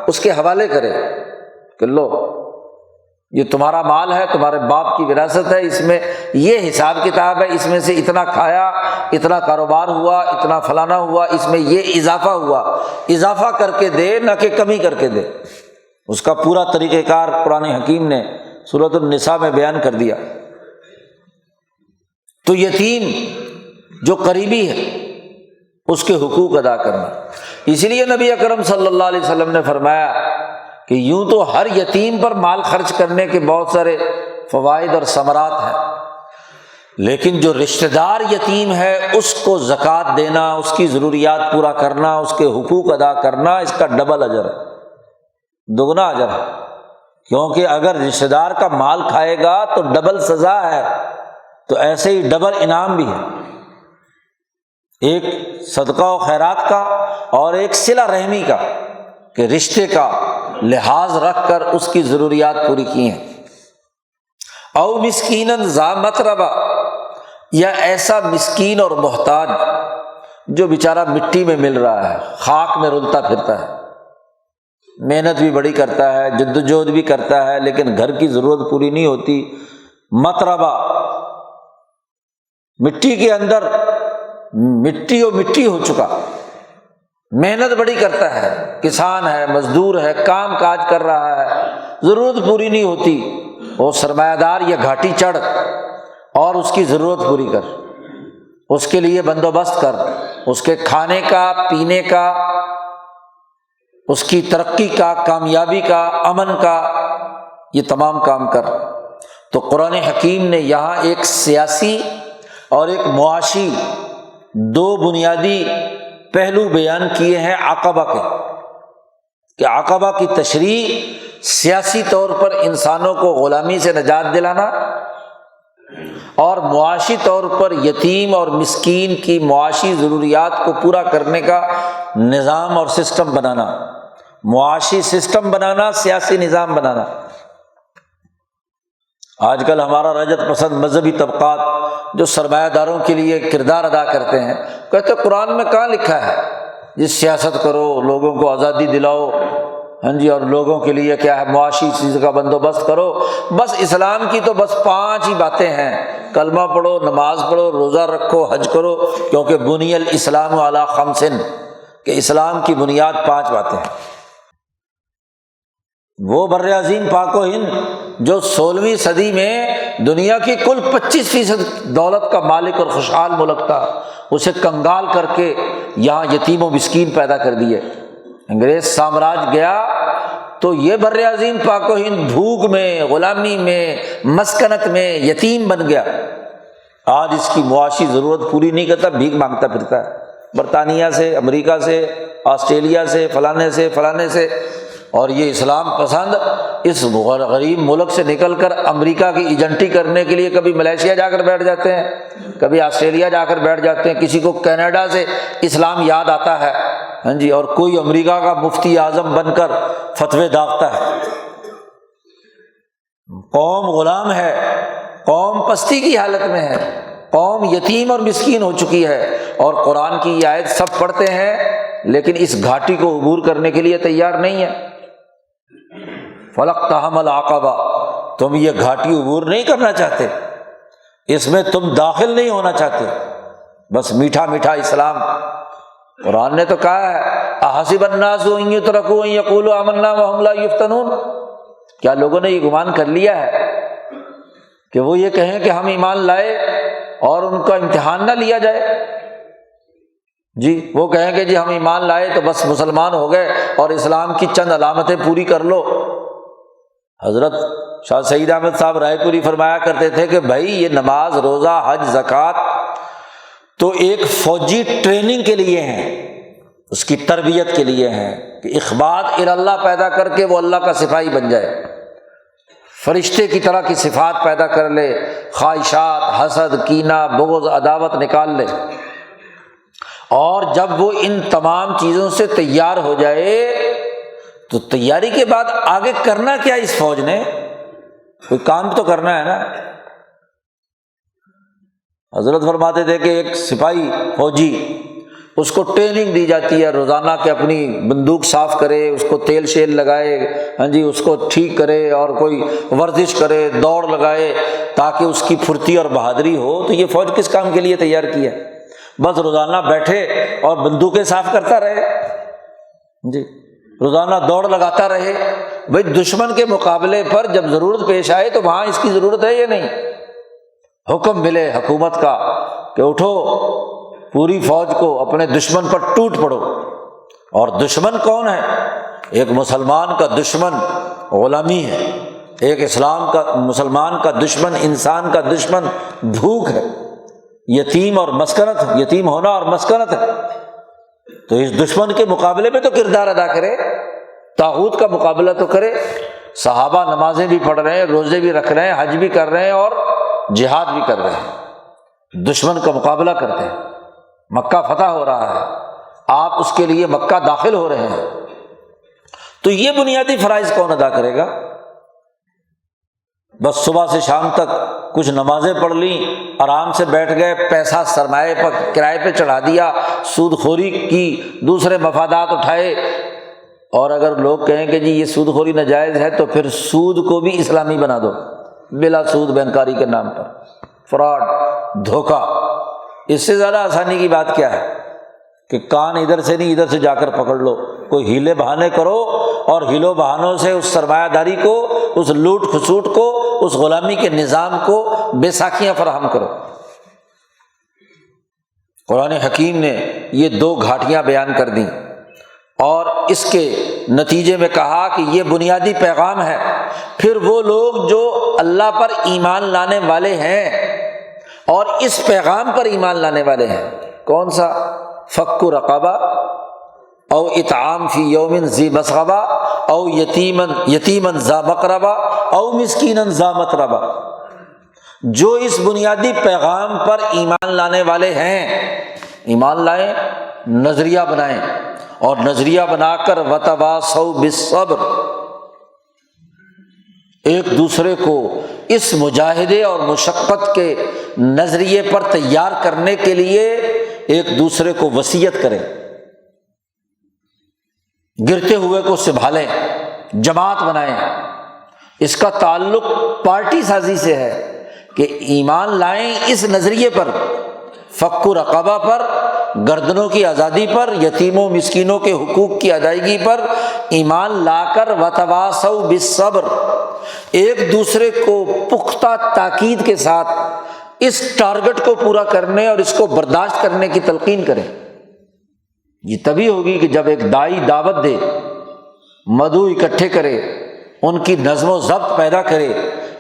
اس کے حوالے کرے کہ لو یہ تمہارا مال ہے، تمہارے باپ کی وراثت ہے، اس میں یہ حساب کتاب ہے، اس میں سے اتنا کھایا، اتنا کاروبار ہوا، اتنا فلانا ہوا، اس میں یہ اضافہ ہوا، اضافہ کر کے دے نہ کہ کمی کر کے دے۔ اس کا پورا طریقہ کار قرآن حکیم نے سورۃ النساء میں بیان کر دیا۔ تو یتیم جو قریبی ہے اس کے حقوق ادا کرنا۔ اس لیے نبی اکرم صلی اللہ علیہ وسلم نے فرمایا کہ یوں تو ہر یتیم پر مال خرچ کرنے کے بہت سارے فوائد اور ثمرات ہیں، لیکن جو رشتہ دار یتیم ہے اس کو زکوٰۃ دینا، اس کی ضروریات پورا کرنا، اس کے حقوق ادا کرنا، اس کا ڈبل اجر ہے، دگنا اجر ہے، کیونکہ اگر رشتہ دار کا مال کھائے گا تو ڈبل سزا ہے، تو ایسے ہی ڈبل انعام بھی ہے، ایک صدقہ و خیرات کا اور ایک صلہ رحمی کا، کہ رشتے کا لحاظ رکھ کر اس کی ضروریات پوری کی ہیں۔ او مسکیناً ذا متربہ، یا ایسا مسکین اور محتاج جو بیچارہ مٹی میں مل رہا ہے، خاک میں رلتا پھرتا ہے، محنت بھی بڑی کرتا ہے، جدوجہد بھی کرتا ہے، لیکن گھر کی ضرورت پوری نہیں ہوتی۔ متربہ، مٹی کے اندر مٹی و مٹی ہو چکا، محنت بڑی کرتا ہے، کسان ہے، مزدور ہے، کام کاج کر رہا ہے، ضرورت پوری نہیں ہوتی، وہ سرمایہ دار یا گھاٹی چڑھ اور اس کی ضرورت پوری کر، اس کے لیے بندوبست کر، اس کے کھانے کا، پینے کا، اس کی ترقی کا، کامیابی کا، امن کا، یہ تمام کام کر۔ تو قرآن حکیم نے یہاں ایک سیاسی اور ایک معاشی دو بنیادی پہلو بیان کیے ہیں عقبہ کے، کہ عقبہ کی تشریح سیاسی طور پر انسانوں کو غلامی سے نجات دلانا اور معاشی طور پر یتیم اور مسکین کی معاشی ضروریات کو پورا کرنے کا نظام اور سسٹم بنانا، معاشی سسٹم بنانا، سیاسی نظام بنانا۔ آج کل ہمارا رجعت پسند مذہبی طبقات جو سرمایہ داروں کے لیے کردار ادا کرتے ہیں، کہتے قرآن میں کہاں لکھا ہے یہ سیاست کرو، لوگوں کو آزادی دلاؤ، ہاں جی، اور لوگوں کے لیے کیا ہے معاشی چیز کا بندوبست کرو۔ بس اسلام کی تو بس 5 ہی باتیں ہیں، کلمہ پڑھو، نماز پڑھو، روزہ رکھو، حج کرو، کیونکہ بنی الاسلام علی 5 کہ اسلام کی بنیاد 5 باتیں ہیں۔ وہ بر عظیم پاک و ہند جو 16ویں صدی میں دنیا کی کل 25% دولت کا مالک اور خوشحال ملک تھا، اسے کنگال کر کے یہاں یتیم و مسکین پیدا کر دیے۔ انگریز سامراج گیا تو یہ بر عظیم پاک و ہند بھوک میں، غلامی میں، مسکنت میں یتیم بن گیا۔ آج اس کی معاشی ضرورت پوری نہیں کرتا، بھیک مانگتا پھرتا ہے، برطانیہ سے، امریکہ سے، آسٹریلیا سے، فلانے سے، اور یہ اسلام پسند اس غریب ملک سے نکل کر امریکہ کی ایجنٹی کرنے کے لیے کبھی ملیشیا جا کر بیٹھ جاتے ہیں، کبھی آسٹریلیا جا کر بیٹھ جاتے ہیں، کسی کو کینیڈا سے اسلام یاد آتا ہے، ہاں جی، اور کوئی امریکہ کا مفتی اعظم بن کر فتوے داغتا ہے۔ قوم غلام ہے، قوم پستی کی حالت میں ہے، قوم یتیم اور مسکین ہو چکی ہے، اور قرآن کی یہ آیت سب پڑھتے ہیں لیکن اس گھاٹی کو عبور کرنے کے لیے تیار نہیں ہے۔ فَلَقْتَحَمَ الْعَقَبَةَ، تم یہ گھاٹی عبور نہیں کرنا چاہتے، اس میں تم داخل نہیں ہونا چاہتے، بس میٹھا میٹھا اسلام۔ قرآن نے تو کہا ہے اَحَسِبَ النَّاسُ أَن يُتْرَكُوا أَن يَقُولُوا آمَنَّا وَهُمْ لَا يُفْتَنُونَ، کیا لوگوں نے یہ گمان کر لیا ہے کہ وہ یہ کہیں کہ ہم ایمان لائے اور ان کا امتحان نہ لیا جائے؟ جی، وہ کہیں کہ جی ہم ایمان لائے تو بس مسلمان ہو گئے اور اسلام کی چند علامتیں پوری کر لو۔ حضرت شاہ سعید احمد صاحب رائے پوری فرمایا کرتے تھے کہ بھائی یہ نماز، روزہ، حج، زکوٰۃ تو ایک فوجی ٹریننگ کے لیے ہیں، اس کی تربیت کے لیے ہیں کہ اخبات الی اللہ پیدا کر کے وہ اللہ کا سپاہی بن جائے، فرشتے کی طرح کی صفات پیدا کر لے، خواہشات، حسد، کینہ، بغض، عداوت نکال لے، اور جب وہ ان تمام چیزوں سے تیار ہو جائے تو تیاری کے بعد آگے کرنا کیا؟ اس فوج نے کوئی کام تو کرنا ہے نا۔ حضرت فرماتے تھے کہ ایک سپاہی فوجی، اس کو ٹریننگ دی جاتی ہے روزانہ کہ اپنی بندوق صاف کرے، اس کو تیل شیل لگائے، ہاں جی، اس کو ٹھیک کرے اور کوئی ورزش کرے، دوڑ لگائے تاکہ اس کی پھرتی اور بہادری ہو۔ تو یہ فوج کس کام کے لیے تیار کی ہے؟ بس روزانہ بیٹھے اور بندوقیں صاف کرتا رہے، جی، روزانہ دوڑ لگاتا رہے۔ بھائی دشمن کے مقابلے پر جب ضرورت پیش آئے تو وہاں اس کی ضرورت ہے یا نہیں؟ حکم ملے حکومت کا کہ اٹھو، پوری فوج کو اپنے دشمن پر ٹوٹ پڑو۔ اور دشمن کون ہے؟ ایک مسلمان کا دشمن غلامی ہے، ایک اسلام کا مسلمان کا دشمن، انسان کا دشمن بھوک ہے، یتیم اور مسکنت، یتیم ہونا اور مسکنت ہے۔ تو اس دشمن کے مقابلے میں تو کردار ادا کرے، طاغوت کا مقابلہ تو کرے۔ صحابہ نمازیں بھی پڑھ رہے ہیں، روزے بھی رکھ رہے ہیں، حج بھی کر رہے ہیں اور جہاد بھی کر رہے ہیں، دشمن کا مقابلہ کرتے ہیں۔ مکہ فتح ہو رہا ہے، آپ اس کے لیے مکہ داخل ہو رہے ہیں، تو یہ بنیادی فرائض کون ادا کرے گا؟ بس صبح سے شام تک کچھ نمازیں پڑھ لیں، آرام سے بیٹھ گئے، پیسہ سرمایہ پر کرائے پہ چڑھا دیا، سود خوری کی، دوسرے مفادات اٹھائے۔ اور اگر لوگ کہیں کہ جی یہ سود خوری ناجائز ہے تو پھر سود کو بھی اسلامی بنا دو، بلا سود بینکاری کے نام پر، فراڈ، دھوکہ۔ اس سے زیادہ آسانی کی بات کیا ہے کہ کان ادھر سے نہیں ادھر سے جا کر پکڑ لو، کوئی ہیلے بہانے کرو اور ہیلوں بہانوں سے اس سرمایہ داری کو، اس لوٹ کھسوٹ کو، اس غلامی کے نظام کو بے ساکھیاں فراہم کرو۔ قرآن حکیم نے یہ 2 گھاٹیاں بیان کر دیں اور اس کے نتیجے میں کہا کہ یہ بنیادی پیغام ہے۔ پھر وہ لوگ جو اللہ پر ایمان لانے والے ہیں اور اس پیغام پر ایمان لانے والے ہیں، کون سا؟ فک رقبہ، او اطعام فی یوم ذی مسغبہ او یتیما ذا مقربہ او مسکینا ذا متربہ۔ جو اس بنیادی پیغام پر ایمان لانے والے ہیں، ایمان لائیں، نظریہ بنائیں، اور نظریہ بنا کر وتواصوا بالصبر، ایک دوسرے کو اس مجاہدے اور مشقت کے نظریے پر تیار کرنے کے لیے ایک دوسرے کو وصیت کریں، گرتے ہوئے کو سنبھالیں، جماعت بنائیں۔ اس کا تعلق پارٹی سازی سے ہے کہ ایمان لائیں اس نظریے پر، فک رقبہ پر، گردنوں کی آزادی پر، یتیموں مسکینوں کے حقوق کی ادائیگی پر ایمان لا کر وتواصوا بالصبر، ایک دوسرے کو پختہ تاکید کے ساتھ اس ٹارگٹ کو پورا کرنے اور اس کو برداشت کرنے کی تلقین کریں۔ یہ تبھی ہوگی کہ جب ایک داعی دعوت دے، مدعو اکٹھے کرے، ان کی نظم و ضبط پیدا کرے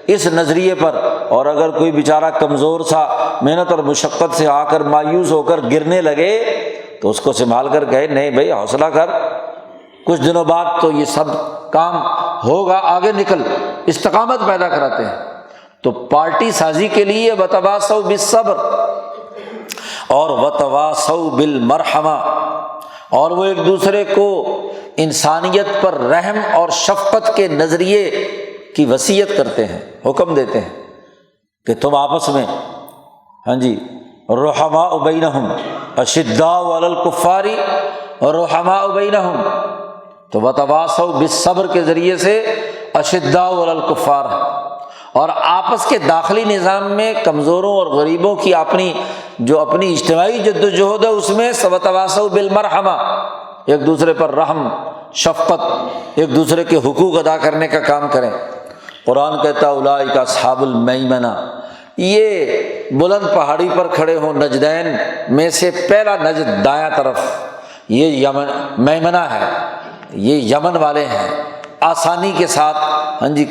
اس نظریے پر، اور اگر کوئی بیچارہ کمزور سا محنت اور مشقت سے آ کر مایوس ہو کر گرنے لگے تو اس کو سنبھال کر کہے نہیں بھائی حوصلہ کر، کچھ دنوں بعد تو یہ سب کام ہوگا، آگے نکل، استقامت پیدا کراتے ہیں۔ تو پارٹی سازی کے لیے وتواصوا بالصبر اور وتواصوا بالمرحمہ، اور وہ ایک دوسرے کو انسانیت پر رحم اور شفقت کے نظریے کی وصیت کرتے ہیں، حکم دیتے ہیں کہ تم آپس میں رحماء بینہم اشداء علی الکفار رحماء بینہم، تو وتواصوا بالصبر کے ذریعے سے اشداء علی الکفار، اور آپس کے داخلی نظام میں کمزوروں اور غریبوں کی اپنی اجتماعی جد و جہد ہے، اس میں وتواصوا بالمرحمہ، ایک دوسرے پر رحم شفقت، ایک دوسرے کے حقوق ادا کرنے کا کام کریں۔ قرآن کہتا اولئک اصحاب المیمنہ، یہ بلند پہاڑی پر کھڑے ہوں نجدین میں سے پہلا نجد دایاں طرف، یہ یمن میمنہ ہے، یہ یمن والے ہیں، آسانی کے ساتھ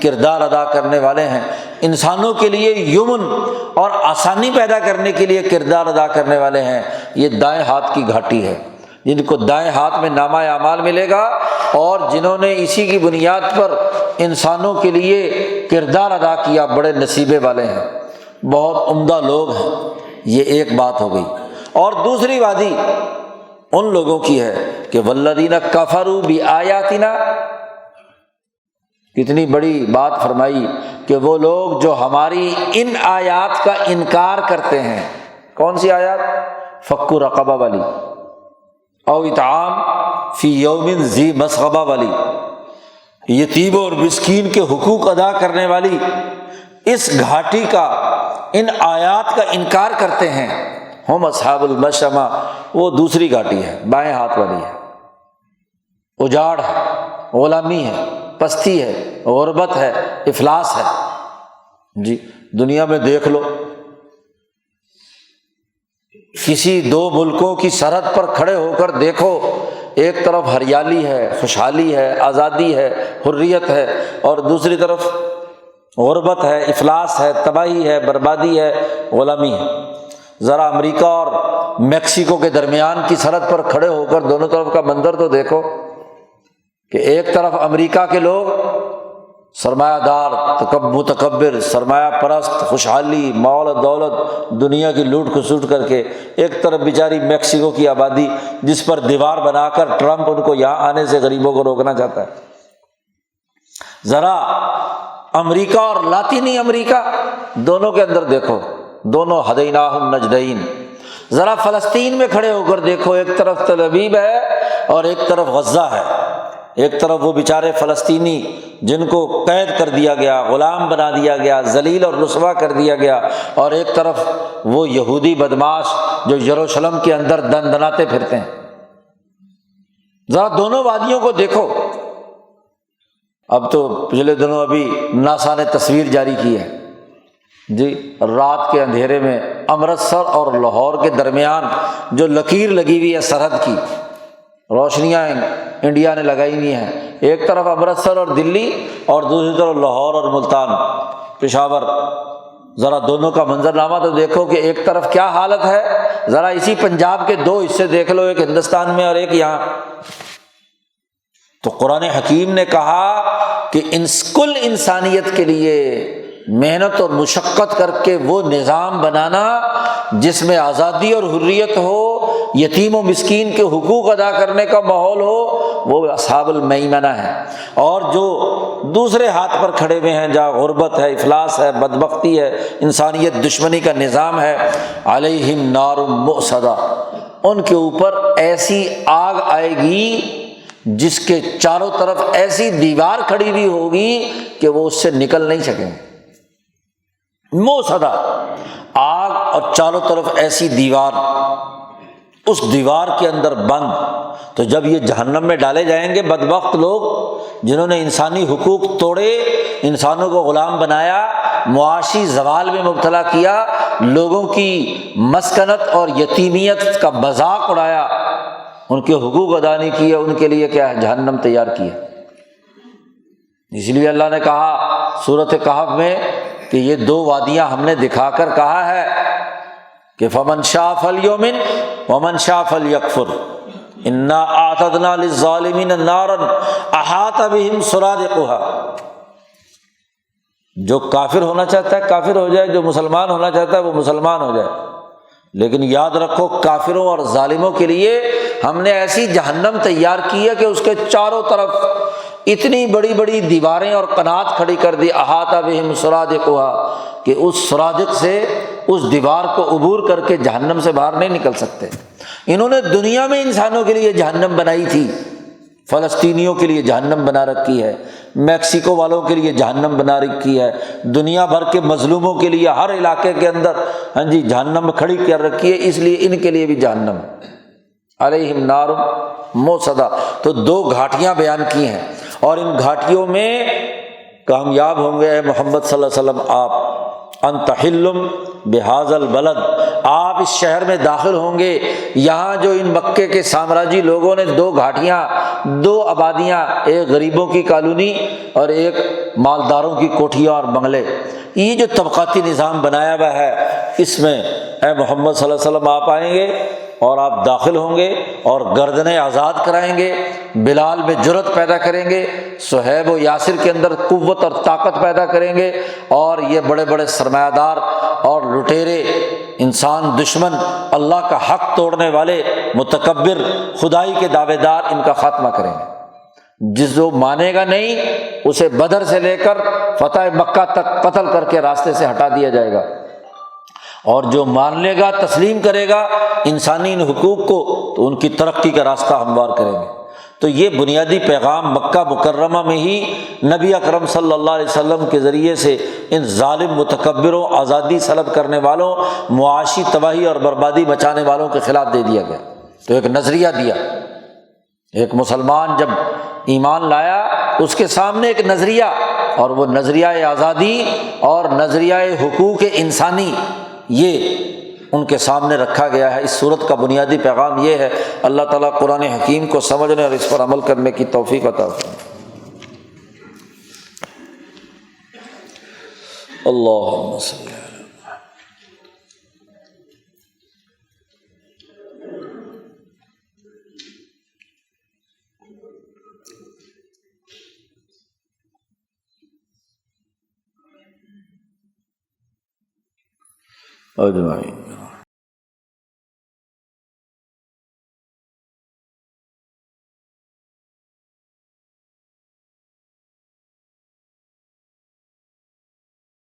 کردار ادا کرنے والے ہیں، انسانوں کے لیے یمن اور آسانی پیدا کرنے کے لیے کردار ادا کرنے والے ہیں۔ یہ دائیں ہاتھ کی گھاٹی ہے، جن کو دائیں ہاتھ میں نامہ اعمال ملے گا، اور جنہوں نے اسی کی بنیاد پر انسانوں کے لیے کردار ادا کیا بڑے نصیبے والے ہیں، بہت عمدہ لوگ ہیں۔ یہ ایک بات ہو گئی۔ اور دوسری وادی ان لوگوں کی ہے کہ والذین کفروا بآیاتنا، کتنی بڑی بات فرمائی کہ وہ لوگ جو ہماری ان آیات کا انکار کرتے ہیں۔ کون سی آیات؟ فک رقبہ والی، او اطعام فی یوم ذی مسغبہ والی، یتیم اور مسکین کے حقوق ادا کرنے والی اس گھاٹی کا، ان آیات کا انکار کرتے ہیں۔ ہم اصحاب المشأمہ، وہ دوسری گھاٹی ہے، بائیں ہاتھ والی ہے، اجاڑ ہے، غلامی ہے، پستی ہے، غربت ہے، افلاس ہے۔ دنیا میں دیکھ لو، کسی دو ملکوں کی سرحد پر کھڑے ہو کر دیکھو، ایک طرف ہریالی ہے، خوشحالی ہے، آزادی ہے، حریت ہے، اور دوسری طرف غربت ہے، افلاس ہے، تباہی ہے، بربادی ہے، غلامی ہے۔ ذرا امریکہ اور میکسیکو کے درمیان کی سرحد پر کھڑے ہو کر دونوں طرف کا منظر تو دیکھو کہ ایک طرف امریکہ کے لوگ سرمایہ دار، متکبر، سرمایہ پرست، خوشحالی، مال و دولت، دنیا کی لوٹ کھسوٹ کر کے، ایک طرف بیچاری میکسیکو کی آبادی جس پر دیوار بنا کر ٹرمپ ان کو یہاں آنے سے غریبوں کو روکنا چاہتا ہے۔ ذرا امریکہ اور لاطینی امریکہ دونوں کے اندر دیکھو، دونوں ہدیناہم النجدین۔ ذرا فلسطین میں کھڑے ہو کر دیکھو، ایک طرف تل ابیب ہے اور ایک طرف غزہ ہے، ایک طرف وہ بیچارے فلسطینی جن کو قید کر دیا گیا، غلام بنا دیا گیا، ذلیل اور رسوا کر دیا گیا، اور ایک طرف وہ یہودی بدماش جو یروشلم کے اندر دندناتے پھرتے ہیں۔ ذرا دونوں وادیوں کو دیکھو۔ اب تو پچھلے دنوں ابھی ناسا نے تصویر جاری کی ہے، رات کے اندھیرے میں امرتسر اور لاہور کے درمیان جو لکیر لگی ہوئی ہے سرحد کی، روشنیاں انڈیا نے لگائی ہوئی ہیں، ایک طرف امرتسر اور دلی، اور دوسری طرف لاہور اور ملتان، پشاور، ذرا دونوں کا منظرنامہ تو دیکھو کہ ایک طرف کیا حالت ہے، ذرا اسی پنجاب کے دو حصے دیکھ لو، ایک ہندوستان میں اور ایک یہاں۔ تو قرآن حکیم نے کہا کہ کل انسانیت کے لیے محنت اور مشقت کر کے وہ نظام بنانا جس میں آزادی اور حریت ہو، یتیم و مسکین کے حقوق ادا کرنے کا ماحول ہو، وہ اصحاب المیمنہ ہے۔ اور جو دوسرے ہاتھ پر کھڑے ہوئے ہیں، جہاں غربت ہے، افلاس ہے، بدبختی ہے، انسانیت دشمنی کا نظام ہے، علیہم نار مؤصدہ، ان کے اوپر ایسی آگ آئے گی جس کے چاروں طرف ایسی دیوار کھڑی ہوئی ہوگی کہ وہ اس سے نکل نہیں سکیں۔ موصدہ، آگ اور چاروں طرف ایسی دیوار، اس دیوار کے اندر بند۔ تو جب یہ جہنم میں ڈالے جائیں گے بدبخت لوگ جنہوں نے انسانی حقوق توڑے، انسانوں کو غلام بنایا، معاشی زوال میں مبتلا کیا، لوگوں کی مسکنت اور یتیمیت کا مذاق اڑایا، ان کے حقوق ادا نہیں کیے، ان کے لیے کیا ہے؟ جہنم تیار کی ہے۔ اس لیے اللہ نے کہا سورۃ کہف میں کہ یہ دو وادیاں ہم نے دکھا کر کہا ہے کہ فمن شاء فلیؤمن ومن شاء فلیکفر انا اعتدنا للظالمین نارا احاط بہم سرادقها۔ جو کافر ہونا چاہتا ہے کافر ہو جائے، جو مسلمان ہونا چاہتا ہے وہ مسلمان ہو جائے، لیکن یاد رکھو کافروں اور ظالموں کے لیے ہم نے ایسی جہنم تیار کی ہے کہ اس کے چاروں طرف اتنی بڑی بڑی دیواریں اور قنات کھڑی کر دی، احاط بہم سرادقها، کہ اس سرادق سے، اس دیوار کو عبور کر کے جہنم سے باہر نہیں نکل سکتے۔ انہوں نے دنیا میں انسانوں کے لیے جہنم بنائی تھی، فلسطینیوں کے لیے جہنم بنا رکھی ہے، میکسیکو والوں کے لیے جہنم بنا رکھی ہے، دنیا بھر کے مظلوموں کے لیے ہر علاقے کے اندر جہنم کھڑی کر رکھی ہے، اس لیے ان کے لیے بھی جہنم علیہم نار موصدہ۔ تو دو گھاٹیاں بیان کی ہیں، اور ان گھاٹیوں میں کامیاب ہوں گے اے محمد صلی اللہ علیہ وسلم آپ، انت حل بہذا البلد، آپ اس شہر میں داخل ہوں گے۔ یہاں جو ان مکے کے سامراجی لوگوں نے دو گھاٹیاں، دو آبادیاں، ایک غریبوں کی کالونی اور ایک مالداروں کی کوٹھیاں اور بنگلے، یہ جو طبقاتی نظام بنایا ہوا ہے، اس میں اے محمد صلی اللہ علیہ وسلم آپ آئیں گے اور آپ داخل ہوں گے اور گردنیں آزاد کرائیں گے، بلال میں جرأت پیدا کریں گے، صہیب و یاسر کے اندر قوت اور طاقت پیدا کریں گے، اور یہ بڑے بڑے سرمایہ دار اور لٹیرے، انسان دشمن، اللہ کا حق توڑنے والے، متکبر، خدائی کے دعوے دار، ان کا خاتمہ کریں گے۔ جس جو مانے گا نہیں اسے بدر سے لے کر فتح مکہ تک قتل کر کے راستے سے ہٹا دیا جائے گا، اور جو مان لے گا، تسلیم کرے گا انسانی ان حقوق کو، تو ان کی ترقی کا راستہ ہموار کریں گے۔ تو یہ بنیادی پیغام مکہ مکرمہ میں ہی نبی اکرم صلی اللہ علیہ وسلم کے ذریعے سے ان ظالم متکبروں، آزادی طلب کرنے والوں، معاشی تباہی اور بربادی مچانے والوں کے خلاف دے دیا گیا۔ تو ایک نظریہ دیا، ایک مسلمان جب ایمان لایا اس کے سامنے ایک نظریہ، اور وہ نظریہ آزادی اور نظریہ حقوق انسانی، یہ ان کے سامنے رکھا گیا ہے۔ اس صورت کا بنیادی پیغام یہ ہے۔ اللہ تعالیٰ قرآن حکیم کو سمجھنے اور اس پر عمل کرنے کی توفیق عطا فرمائے۔ اللہم صلی اللہ اجمعین۔